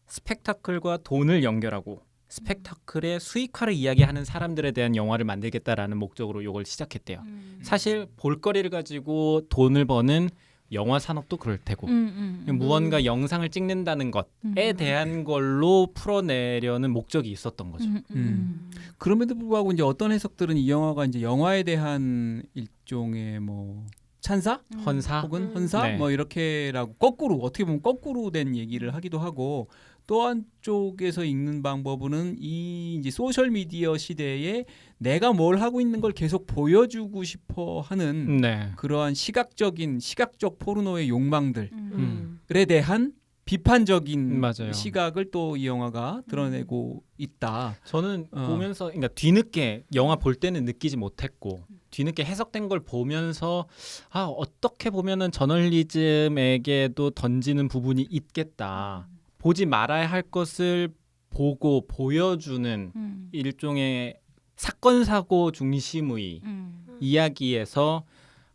스펙타클과 돈을 연결하고 스펙타클의 수익화를 이야기하는 사람들에 대한 영화를 만들겠다라는 목적으로 이걸 시작했대요. 사실 볼거리를 가지고 돈을 버는 영화 산업도 그럴 테고 무언가 영상을 찍는다는 것에 대한 걸로 풀어내려는 목적이 있었던 거죠.
그럼에도 불구하고 이제 어떤 해석들은 이 영화가 이제 영화에 대한 일종의 뭐 찬사,
헌사
혹은 헌사,
네.
뭐 이렇게라고 거꾸로 어떻게 보면 거꾸로 된 얘기를 하기도 하고, 또 한쪽에서 읽는 방법은 이 이제 소셜 미디어 시대에 내가 뭘 하고 있는 걸 계속 보여주고 싶어하는
네.
그러한 시각적 포르노의 욕망들에 대한 비판적인
맞아요.
시각을 또 이 영화가 드러내고 있다.
저는 보면서, 그러니까 뒤늦게 영화 볼 때는 느끼지 못했고 뒤늦게 해석된 걸 보면서 어떻게 보면은 저널리즘에게도 던지는 부분이 있겠다. 보지 말아야 할 것을 보고 보여주는 일종의 사건 사고 중심의 이야기에서,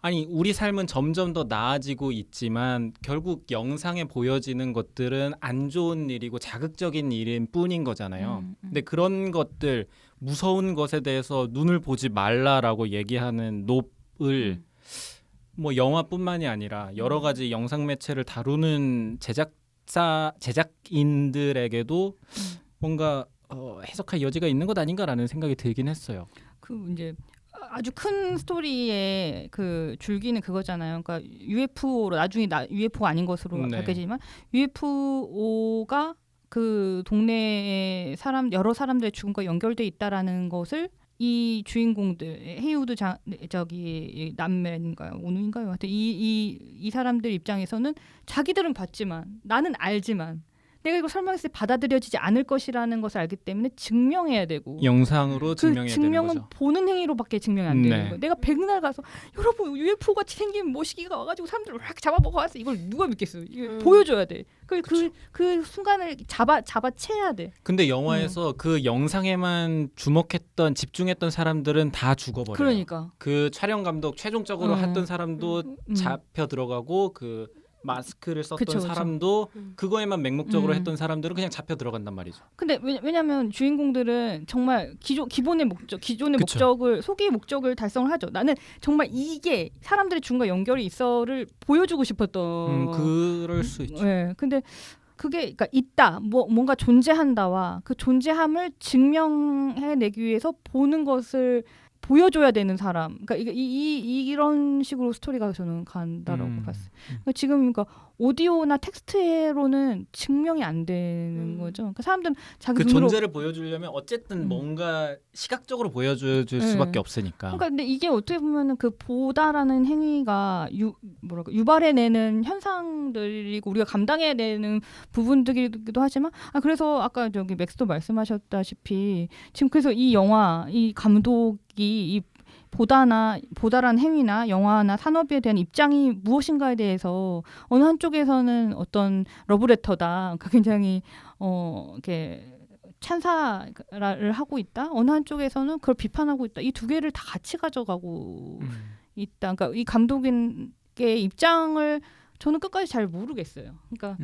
아니 우리 삶은 점점 더 나아지고 있지만 결국 영상에 보여지는 것들은 안 좋은 일이고 자극적인 일인 뿐인 거잖아요. 근데 그런 것들, 무서운 것에 대해서 눈을 보지 말라라고 얘기하는 높을 뭐 영화뿐만이 아니라 여러 가지 영상 매체를 다루는 제작인들에게도 뭔가 해석할 여지가 있는 것 아닌가라는 생각이 들긴 했어요.
그 이제 아주 큰 스토리의 그 줄기는 그거잖아요. 그러니까 UFO로 나중에 UFO가 아닌 것으로 밝혀지지만 UFO가 그 동네의 여러 사람들의 죽음과 연결돼 있다라는 것을 이 주인공들, 헤이우드 저기 남매인가요, 오누인가요? 하여튼 이 사람들 입장에서는 자기들은 봤지만, 나는 알지만 내가 이걸 설명했을 때 받아들여지지 않을 것이라는 것을 알기 때문에 증명해야 되고,
영상으로 증명해야 되는
증명은
거죠.
보는 행위로밖에 증명이 안 되는
네.
거예요. 내가 백날 가서 여러분 UFO 같이 생긴 모시기가 와가지고 사람들을 확 잡아먹어왔어, 이걸 누가 믿겠어? 이거 보여줘야 돼. 그 순간을 잡아채야 돼.
근데 영화에서 그 영상에만 집중했던 사람들은 다 죽어버려요.
그러니까
그 촬영 감독 최종적으로 했던 사람도 잡혀 들어가고, 그 마스크를 썼던
그쵸.
사람도 그거에만 맹목적으로 했던 사람들은 그냥 잡혀 들어간단 말이죠.
근데 왜냐면 주인공들은 정말 기존의 목적을, 소기의 목적을 달성을 하죠. 나는 정말 이게 사람들의 죽음과 연결이 있어를 보여주고 싶었던.
그럴 수 있죠.
네, 근데 그게 그러니까 있다, 뭔가 존재한다와 그 존재함을 증명해내기 위해서 보여줘야 되는 사람. 그러니까 이런 식으로 스토리가 저는 간다라고 봤어요. 그러니까 지금 그러니까 오디오나 텍스트로는 증명이 안 되는 거죠. 그러니까 사람들은 자기
그
눈으로
존재를 보여주려면 어쨌든 뭔가 시각적으로 보여줄 수밖에 없으니까.
그러니까 근데 이게 어떻게 보면은 그 보다라는 행위가 유발해내는 현상들이고 우리가 감당해내는 부분들이기도 하지만 그래서 아까 저기 맥스도 말씀하셨다시피 지금 그래서 이 영화 이 감독이 이 보다라는 행위나 영화나 산업에 대한 입장이 무엇인가에 대해서 어느 한쪽에서는 어떤 러브레터다, 그러니까 굉장히 이렇게 찬사를 하고 있다. 어느 한쪽에서는 그걸 비판하고 있다. 이 두 개를 다 같이 가져가고 있다. 그러니까 이 감독의 입장을 저는 끝까지 잘 모르겠어요. 그러니까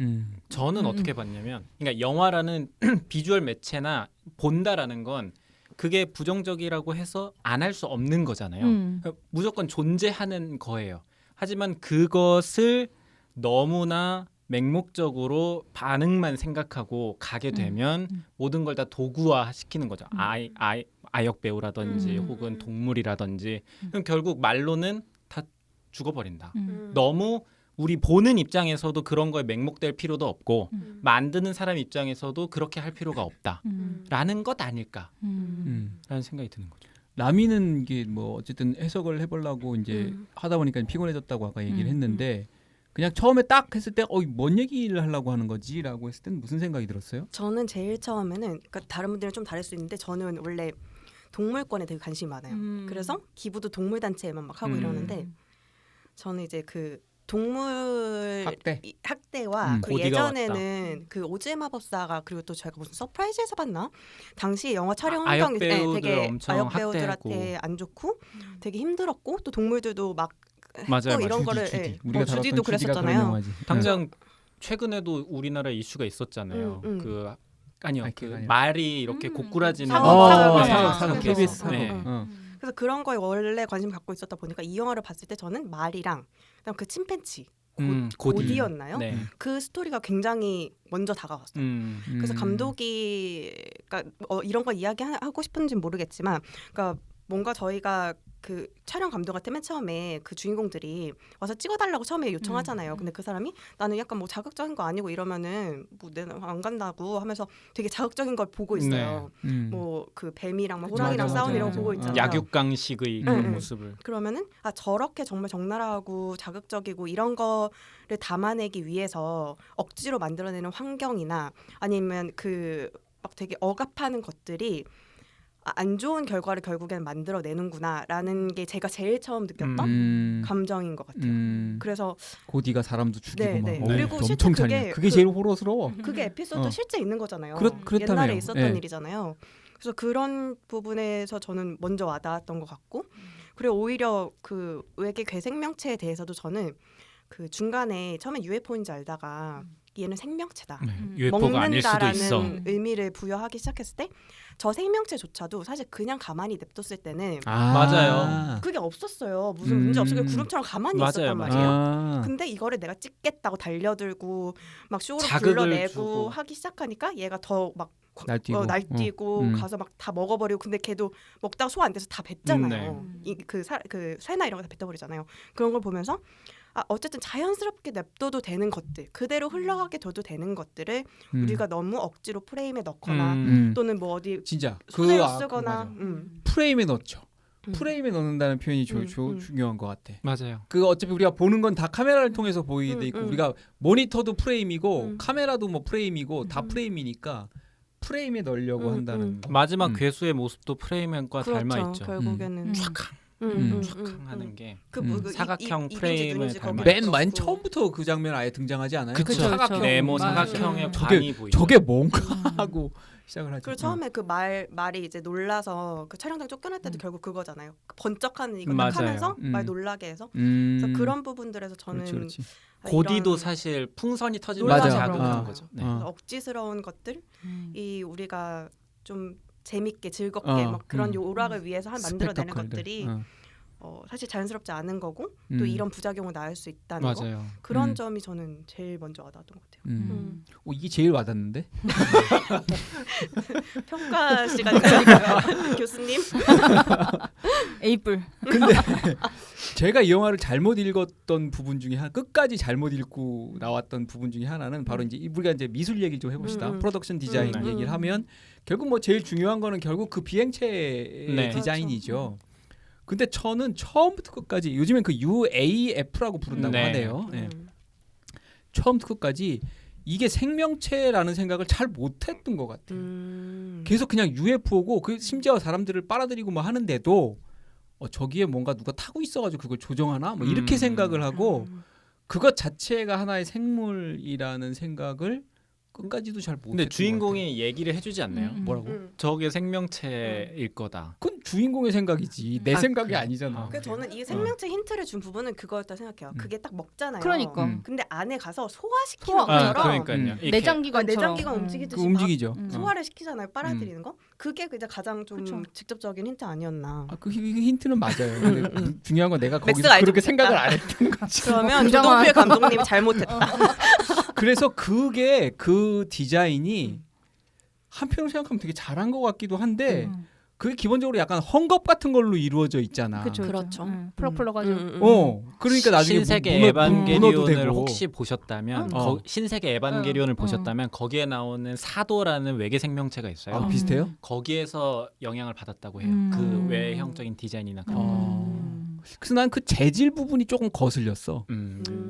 저는 어떻게 봤냐면, 그러니까 영화라는 비주얼 매체나 본다라는 건 그게 부정적이라고 해서 안 할 수 없는 거잖아요. 그러니까 무조건 존재하는 거예요. 하지만 그것을 너무나 맹목적으로 반응만 생각하고 가게 되면 모든 걸 다 도구화 시키는 거죠. 아역 배우라든지 혹은 동물이라든지 그럼 결국 말로는 다 죽어버린다. 너무 우리 보는 입장에서도 그런 거에 맹목될 필요도 없고 만드는 사람 입장에서도 그렇게 할 필요가 없다라는 것 아닐까라는 생각이 드는 거죠.
라미는 이게 뭐 어쨌든 해석을 해보려고 이제 하다 보니까 피곤해졌다고 아까 얘기를 했는데 그냥 처음에 딱 했을 때 뭔 얘기를 하려고 하는 거지라고 했을 때는 무슨 생각이 들었어요?
저는 제일 처음에는 그러니까 다른 분들은 좀 다를 수 있는데 저는 원래 동물권에 되게 관심이 많아요. 그래서 기부도 동물 단체에만 막 하고 이러는데 저는 이제 그 동물 학대와 그 예전에는 그 오즈의 마법사가 그리고 또 제가 무슨 서프라이즈에서 봤나? 당시 영화 촬영 환경이 되게 아역 배우들한테 안 좋고 되게 힘들었고 또 동물들도 막
맞아요,
이런 거를
주디. 우리가
주디도 그랬었잖아요.
당장 최근에도 우리나라에 이슈가 있었잖아요. 그 아니요, 그
아니요.
말이 이렇게 고꾸라지는
사극
KBS 사극.
네.
그래서 그런 거에 원래 관심 갖고 있었다 보니까 이 영화를 봤을 때 저는 말이랑 그다음 그 침팬치 고디였나요?
네.
그 스토리가 굉장히 먼저 다가왔어요. 그래서 감독이 그러니까 이런 거 이야기하고 싶은지는 모르겠지만 그러니까 뭔가 저희가 그 촬영 감독한테 맨 처음에 그 주인공들이 와서 찍어달라고 처음에 요청하잖아요. 근데 그 사람이 나는 약간 뭐 자극적인 거 아니고 이러면은 뭐 내가 안 간다고 하면서 되게 자극적인 걸 보고 있어요. 뭐 그 뱀이랑 막 호랑이랑 싸우는 이런 거 보고 있잖아요.
약육강식의 그런 모습을.
그러면은 저렇게 정말 적나라하고 자극적이고 이런 거를 담아내기 위해서 억지로 만들어내는 환경이나 아니면 그 막 되게 억압하는 것들이 안 좋은 결과를 결국에는 만들어내는구나라는 게 제가 제일 처음 느꼈던 감정인 것 같아요. 그래서
고디가 사람도 죽이고 막
그리고 실제
엄청 잔인해. 그게 제일 호러스러워.
그게 에피소드 실제 있는 거잖아요.
그렇다며요.
옛날에 있었던 일이잖아요. 그래서 그런 부분에서 저는 먼저 와닿았던 것 같고 그리고 오히려 그 외계 괴생명체에 대해서도 저는 그 중간에 처음에 UFO인지 알다가 얘는 생명체다.
UFO가 아닐 수도 있어.
먹는다라는 의미를 부여하기 시작했을 때 저 생명체조차도 사실 그냥 가만히 냅뒀을 때는
맞아요.
그게 없었어요. 무슨 문제 없었고 구름처럼 가만히 있었단 말이에요. 근데 이거를 내가 찍겠다고 달려들고 막 쇼로 불러내고 하기 시작하니까 얘가 더 막 날뛰고 가서 막 다 먹어버리고 근데 걔도 먹다가 소화 안 돼서 다 뱉잖아요. 그 쇠나 이런 거 다 뱉어버리잖아요. 그런 걸 보면서 어쨌든 자연스럽게 냅둬도 되는 것들 그대로 흘러가게 둬도 되는 것들을 우리가 너무 억지로 프레임에 넣거나 또는 뭐 어디
진짜
소재로 쓰거나
프레임에 넣죠. 프레임에 넣는다는 표현이 중요한 것 같아.
맞아요.
그 어차피 우리가 보는 건 다 카메라를 통해서 보이게 있고 우리가 모니터도 프레임이고 카메라도 뭐 프레임이고 다 프레임이니까 프레임에 넣으려고 한다는 거.
마지막 괴수의 모습도 프레임과
그렇죠,
닮아 있죠.
결국에는
촥 하는 게 사각형 프레임을 닮아.
맨 처음부터 그 장면 아예 등장하지 않아요?
그쵸.
사각형.
네모 사각형의 반이 보이죠.
저게 뭔가 하고 시작을 하죠.
그리고 처음에 그 말이 이제 놀라서 그 촬영장 쫓겨날 때도 결국 그거잖아요. 번쩍하는 이거 딱 하면서 말 놀라게 해서 그래서 그런 부분들에서 저는
그렇지.
고디도 사실 풍선이 터지면서 자극한 거죠. 네.
억지스러운 것들 이 우리가 좀 재밌게 즐겁게 막 그런 요락을 위해서 만들어내는 것들이 사실 자연스럽지 않은 거고 또 이런 부작용을 낳을 수 있다는 거 그런 점이 저는 제일 먼저 와닿았던 것 같아요.
이게 제일 와닿는데?
평가 시간인가요? 교수님?
에이플.
근데 제가 이 영화를 잘못 읽었던 부분 중에 끝까지 잘못 읽고 나왔던 부분 중에 하나는 바로 이제 우리가 이제 미술 얘기를 좀 해봅시다. 프로덕션 디자인 얘기를 하면 결국 뭐 제일 중요한 거는 결국 그 비행체의
네.
디자인이죠. 근데 저는 처음부터 끝까지 요즘엔 그 UAF라고 부른다고
네.
하네요. 네. 처음부터 끝까지 이게 생명체라는 생각을 잘 못했던 것 같아요. 계속 그냥 UFO고 그 심지어 사람들을 빨아들이고 뭐 하는데도 저기에 뭔가 누가 타고 있어가지고 그걸 조정하나 뭐 이렇게 생각을 하고 그것 자체가 하나의 생물이라는 생각을 끝까지도 잘 못했던
근데
것 같아요.
주인공이 얘기를 해주지 않나요?
뭐라고?
저게 생명체일 거다.
그건 주인공의 생각이지 내 생각이 아니잖아.
그래서 저는 이 생명체 힌트를 준 부분은 그거였다 생각해요. 그게 딱 먹잖아요.
그러니까.
근데 안에 가서 소화시키는
소화,
것처럼
그러니까요. 이렇게
내장기관처럼.
내장기가 움직이듯이
그 움직이죠.
막 소화를 시키잖아요. 빨아들이는 거. 그게 이제 가장 좀
그쵸.
직접적인 힌트 아니었나.
그 힌트는 맞아요. 근데 중요한 건 내가 거기서
맥스가 알지
그렇게
못했다.
생각을 안 했던 거지.
그러면
굉장한-
조동필 감독님이 잘못했다.
그래서 그게 그 디자인이 한편으로 생각하면 되게 잘한 것 같기도 한데 그게 기본적으로 약간 헝겊 같은 걸로 이루어져 있잖아.
그렇죠.
그렇죠.
펄럭펄럭 가지고.
그러니까 나중에
신세계
문어도
에반게리온을
되고.
혹시 보셨다면 신세계
어.
에반게리온을 보셨다면 거기에 나오는 사도라는 외계 생명체가 있어요.
아, 비슷해요?
거기에서 영향을 받았다고 해요.
음.
그 외형적인 디자인이나 그런 거.
그래서 난 그 재질 부분이 조금 거슬렸어.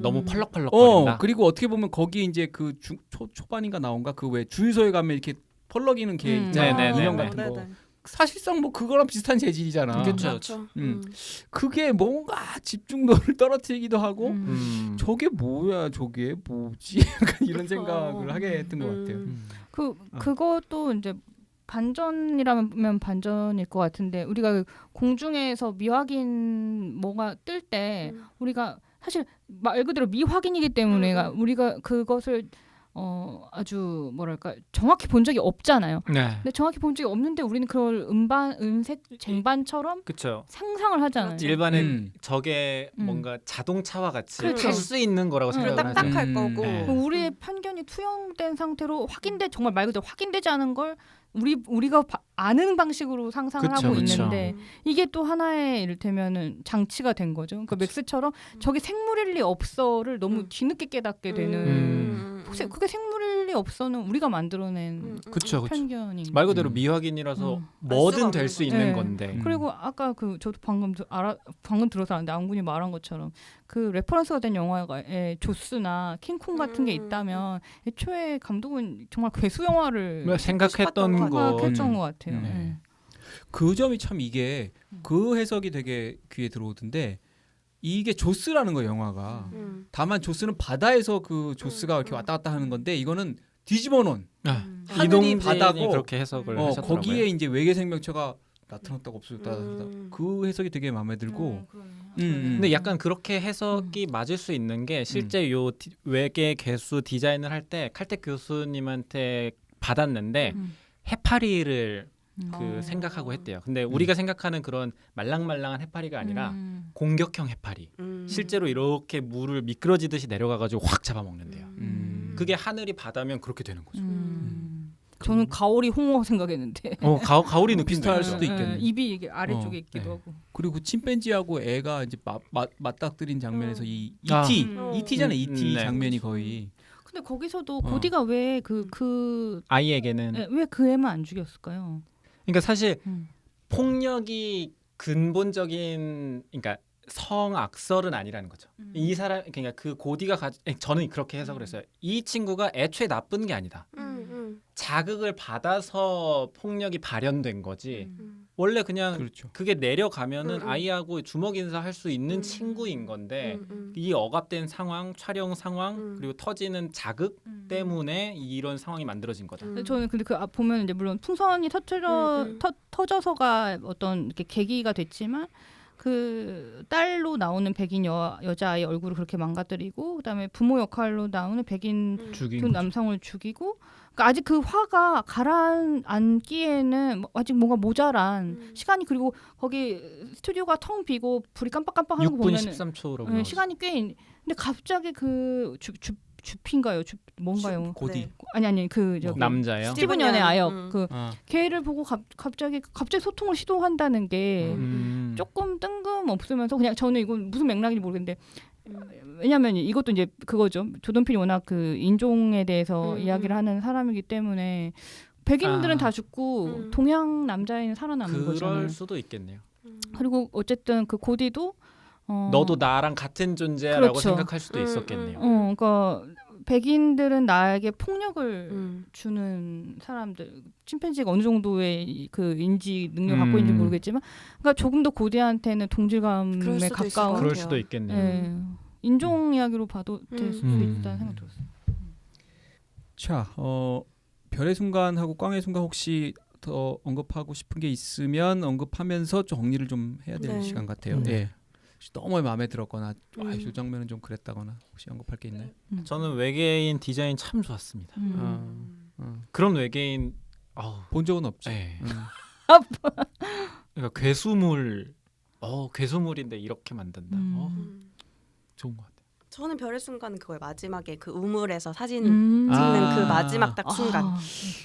너무 펄럭펄럭거린다.
그리고 어떻게 보면 거기 이제 그 초반인가 나온가 그 왜 주유소에 가면 이렇게 펄럭이는 게 있잖아.
네네네.
인형
네.
같은 거. 사실상 뭐 그거랑 비슷한 재질이잖아.
그쵸.
그렇죠.
그게 뭔가 집중도를 떨어뜨리기도 하고 저게 뭐야 저게 뭐지 약간 이런 생각을 하게 했던 것 같아요.
그것도 이제 반전이라면 반전일 것 같은데 우리가 공중에서 미확인 뭐가 뜰 때 우리가 사실 말 그대로 미확인이기 때문에 우리가 그것을 아주 뭐랄까 정확히 본 적이 없잖아요.
네.
근데 정확히 본 적이 없는데 우리는 그걸 은색 쟁반처럼
그렇죠.
상상을 하잖아요.
일반은 저게 뭔가 자동차와 같이
그렇죠.
탈 수 있는 거라고 생각을 하죠.
딱딱할 거고.
네.
우리의 편견이 투영된 상태로 정말 말 그대로 확인되지 않은 걸 우리가 아는 방식으로 상상을
그쵸,
하고
그쵸.
있는데 이게 또 하나의 이를테면은 장치가 된 거죠. 그러니까 맥스처럼 저게 생물일 리 없어를 너무 뒤늦게 깨닫게 되는 그게 생물일 리 없어는 우리가 만들어낸
그쵸.
편견인
말 그대로 미확인이라서 뭐든 될 수 있는
네.
건데.
그리고 아까 저도 방금 들어서 알았는데 안군이 말한 것처럼 그 레퍼런스가 된 영화에 조스나 킹콩 같은 게 있다면 애초에 감독은 정말 괴수 영화를
생각했던 거.
생각했던 것 같아요.
네.
네.
그 점이 참 이게 그 해석이 되게 귀에 들어오던데 이게 조스라는 거 영화가 다만 조스는 바다에서 그 조스가 이렇게 왔다 갔다 하는 건데 이거는 뒤집어 놓은 하늘이
이동진이
바다고
그렇게 해석을 하셨더라고요.
거기에 이제 외계 생명체가 나타났다가 없어졌다 그 해석이 되게 마음에 들고
근데 약간 그렇게 해석이 맞을 수 있는 게 실제 요 외계 개수 디자인을 할 때 칼텍 교수님한테 받았는데 해파리를 생각하고 했대요. 근데 우리가 생각하는 그런 말랑말랑한 해파리가 아니라 공격형 해파리. 실제로 이렇게 물을 미끄러지듯이 내려가가지고 확 잡아먹는데요. 그게 하늘이 바다면 그렇게 되는 거죠.
저는 가오리 홍어 생각했는데
가오리 느낌
비슷할 수도 있겠네.
입이 이게 아래쪽에 있기도
네.
하고.
그리고 침팬지하고 애가 이제 맞닥뜨린 장면에서 이
아.
E.T.잖아요. E.T.
네.
장면이 거의
근데 거기서도 고디가 왜
아이에게는
왜 그 애만 안 죽였을까요?
그러니까 사실 폭력이 근본적인 그러니까 성악설은 아니라는 거죠. 이 사람 그러니까 그 고디가 저는 그렇게 해석을 했어요. 이 친구가 애초에 나쁜 게 아니다. 자극을 받아서 폭력이 발현된 거지. 원래 그냥
그렇죠.
그게 내려가면은 아이하고 주먹 인사할 수 있는 친구인 건데 이 억압된 상황, 촬영 상황 그리고 터지는 자극 때문에 이런 상황이 만들어진 거다.
저는 근데 그 보면 이제 물론 풍선이 터져서가 어떤 이렇게 계기가 됐지만 그 딸로 나오는 백인 여자아이 얼굴을 그렇게 망가뜨리고 그다음에 부모 역할로 나오는 백인 두 남성을 죽이고 그러니까 아직 그 화가 가라앉기에는 아직 뭔가 모자란 시간이 그리고 거기 스튜디오가 텅 비고 불이 깜빡깜빡하는 거
6분
보면
13초라고
시간이 꽤 근데 갑자기 그 주피인가요? 뭔가요?
고디.
아니 그 저기
남자예요.
스티븐 연의 아역 그
아.
걔를 보고 갑자기 소통을 시도한다는 게 조금 뜬금없으면서 그냥 저는 이건 무슨 맥락인지 모르겠는데 왜냐면 이것도 이제 그거죠. 조던필이 워낙 그 인종에 대해서 이야기를 하는 사람이기 때문에 백인들은 다 죽고 동양 남자애는 살아남는 거잖아요.
그럴 수도 있겠네요.
그리고 어쨌든 그 고디도
너도 나랑 같은 존재라고
그렇죠.
생각할 수도 있었겠네요.
그러니까 백인들은 나에게 폭력을 주는 사람들, 침팬지가 어느 정도의 그 인지 능력 갖고 있는지 모르겠지만, 그러니까 조금 더 고디한테는 동질감에 가까운.
그럴 수도 있겠네요.
네. 인종 이야기로 봐도 될 수도 있다는 생각 들었어요.
자, 별의 순간하고 꽝의 순간 혹시 더 언급하고 싶은 게 있으면 언급하면서 정리를 좀 해야 될
네.
시간 같아요. 예. 너무 마음에 들었거나 이 장면은 좀 그랬다거나 혹시 언급할 게 있나요?
저는 외계인 디자인 참 좋았습니다. 그런 외계인
본 적은 없지.
네. 그러니까 괴수물인데 이렇게 만든다. 좋은 것 같아요.
저는 별의 순간은 그거예요. 마지막에 그 우물에서 사진 찍는 그 마지막 딱 순간.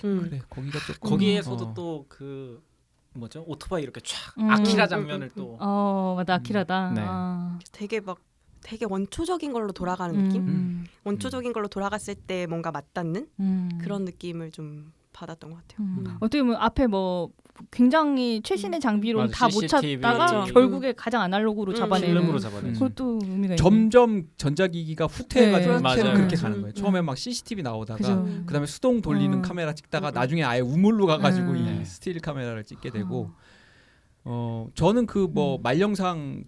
그래, 거기가 조금
거기에서도 또 그 뭐죠? 오토바이 이렇게 촥 아키라 장면을 또
맞아, 아키라다.
네.
되게 원초적인 걸로 돌아가는 느낌? 원초적인 걸로 돌아갔을 때 뭔가 맞닿는 그런 느낌을 좀 받았던 것 같아요.
어떻게 보면 앞에 뭐 굉장히 최신의 장비로 다 못
CCTV.
찾다가
그렇죠.
결국에 가장 아날로그로 잡아내는.
필름으로 잡아내죠.
그것도 의미가 있네.
점점 전자기기가 후퇴해가지고
네,
후퇴로
맞아요.
그렇게 가는 거예요. 처음에 막 CCTV 나오다가
그죠.
그다음에 수동 돌리는 카메라 찍다가 나중에 아예 우물로 가가지고 이
네.
스틸 카메라를 찍게 되고 저는 그 뭐 말령상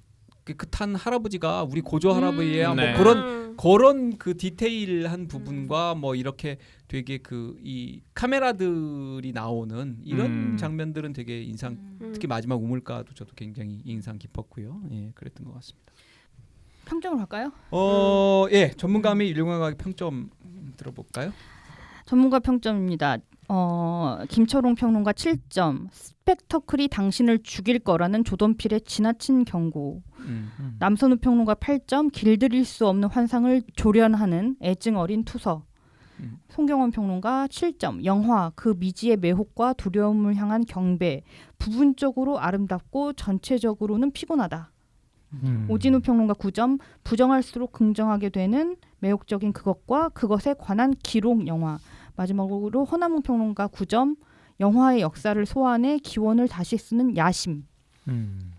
그 탄 할아버지가 우리 고조 할아버지야
네.
뭐 그런 그 디테일한 부분과 뭐 이렇게 되게 그 이 카메라들이 나오는 이런 장면들은 되게 특히 마지막 우물가도 저도 굉장히 인상 깊었고요. 예, 그랬던 것 같습니다.
평점을 할까요?
예, 전문가미 율령화가 평점 들어볼까요?
전문가 평점입니다. 김철웅 평론가 7점. 스펙터클이 당신을 죽일 거라는 조던필의 지나친 경고. 남선우 평론가 8점. 길들일 수 없는 환상을 조련하는 애증 어린 투서. 송경원 평론가 7점. 영화 그 미지의 매혹과 두려움을 향한 경배. 부분적으로 아름답고 전체적으로는 피곤하다. 오진우 평론가 9점. 부정할수록 긍정하게 되는 매혹적인 그것과 그것에 관한 기록 영화. 마지막으로 허남웅 평론가 9점. 영화의 역사를 소환해 기원을 다시 쓰는 야심.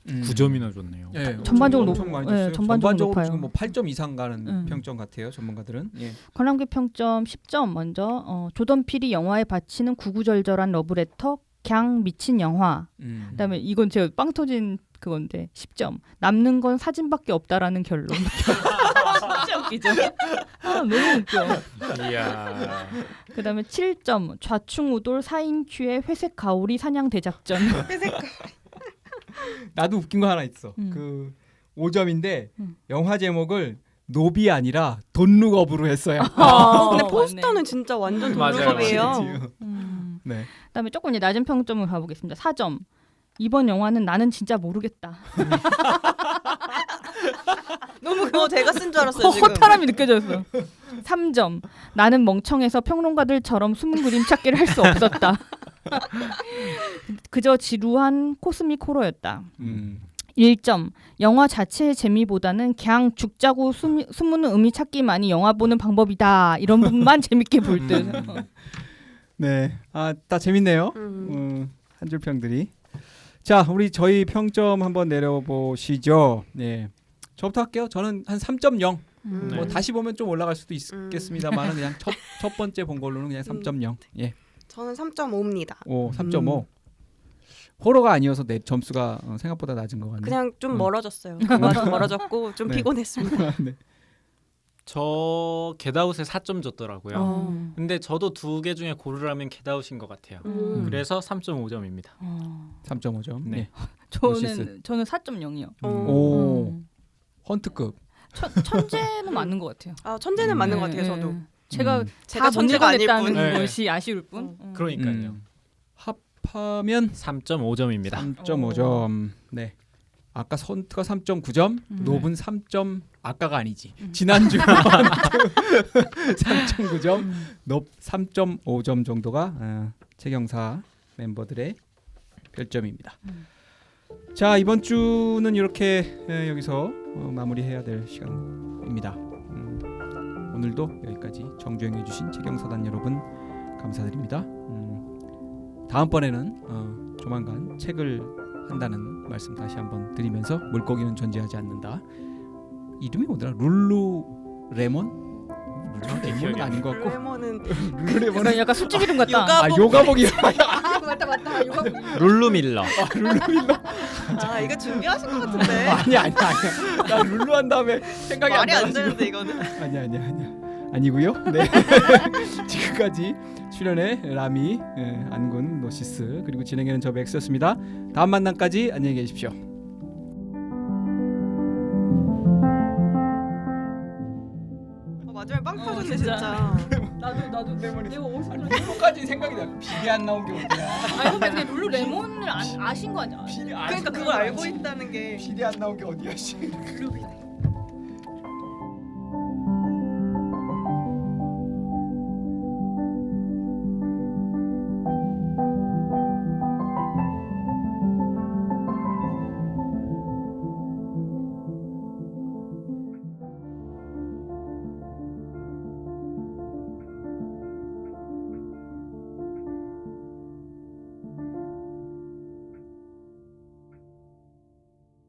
9점이나 줬네요.
예,
전반적으로
엄청 많이
예,
줬어요.
전반적으로 높아요.
지금 뭐 8점 이상 가는 평점 같아요. 전문가들은. 예.
관람객 평점 10점 먼저. 조던필이 영화에 바치는 구구절절한 러브레터 갱 미친 영화. 그다음에 이건 제가 빵 터진 그건데 10점. 남는 건 사진밖에 없다라는 결론. 진짜 웃기죠. 너무 웃겨.
이야.
그다음에 7점. 좌충우돌 4인 큐의 회색 가오리 사냥 대작전.
나도 웃긴 거 하나 있어. 그 5점인데 영화 제목을 노비 아니라 돈룩업으로 했어요.
근데
맞네.
포스터는 진짜 완전
맞아요.
동급이에요.
네.
그다음에 조금 이제 낮은 평점을 가보겠습니다. 4점. 이번 영화는 나는 진짜 모르겠다.
너무 그거 제가 쓴 줄 알았어요 지금.
허탈함이 느껴졌어. 3점. 나는 멍청해서 평론가들처럼 숨은 그림 찾기를 할 수 없었다. 그저 지루한 코스믹 호러였다. 1점. 영화 자체의 재미보다는 그냥 죽자고 숨은 의미 찾기만이 영화 보는 방법이다. 이런 부분만 재밌게 볼 듯.
네. 다 재밌네요. 한 줄 평들이. 자, 저희 평점 한번 내려보시죠. 네. 저부터 할게요. 저는 한 3.0. 뭐 다시 보면 좀 올라갈 수도 있겠습니다만은 그냥 첫 번째 본 걸로는 그냥 3.0. 예.
저는 3.5입니다.
오, 3.5. 호러가 아니어서 내 점수가 생각보다 낮은 것 같네요.
그냥 좀 멀어졌어요. 영화 좀 멀어졌고 좀
네.
피곤했습니다.
네.
저 겟아웃에 4점 줬더라고요. 근데 저도 두 개 중에 고르라면 겟아웃인 것 같아요. 그래서 3.5점입니다.
3.5점.
네.
네.
저는 4.0이요.
오. 헌트급.
천재는 맞는 것 같아요.
천재는 맞는 것 같아요. 저도.
제가
제가
다 못
천재가 아닐
읽어냈다는
뿐. 네.
것이 아쉬울 뿐.
그러니까요.
합하면
3.5점입니다.
3.5점. 네. 아까 헌트가 3.9점, 노브는 3점. 아까가 아니지. 지난주 3.9점, 노브 3.5점 정도가 최경사 멤버들의 별점입니다. 자, 이번 주는 이렇게 여기서 마무리해야 될 시간입니다. 오늘도 여기까지 정주행해주신 책영사단 여러분 감사드립니다. 다음번에는 조만간 책을 한다는 말씀 다시 한번 드리면서 물고기는 존재하지 않는다. 이름이 뭐더라? 룰루레몬? 룰루레몬은 아닌 것 같고
레몬은
룰루레몬은
약간 술집 이름 같다.
요가복이
맞다. 이거
룰루밀러.
룰루밀러.
아 이거 준비하신 것 같은데.
아니야. 나 룰루 한 다음에 생각이
말이
안
안
나가지고.
되는데 이거는.
아니야. 아니고요. 네. 지금까지 출연의 라미, 안군, 노시스 그리고 진행하는 저 맥스였습니다. 다음 만남까지 안녕히 계십시오.
마지막에 빵 터졌네
진짜.
진짜.
나도
내 머리.
내가 옷을
룰루까지 생각이 나. 비리 안 나온 게 어디야?
아니 근데 룰루 레몬을 아신 거 아니야?
비리
그러니까 그걸 알고 있다는 게.
비리 안 나온 게 어디야? 씨.
룰루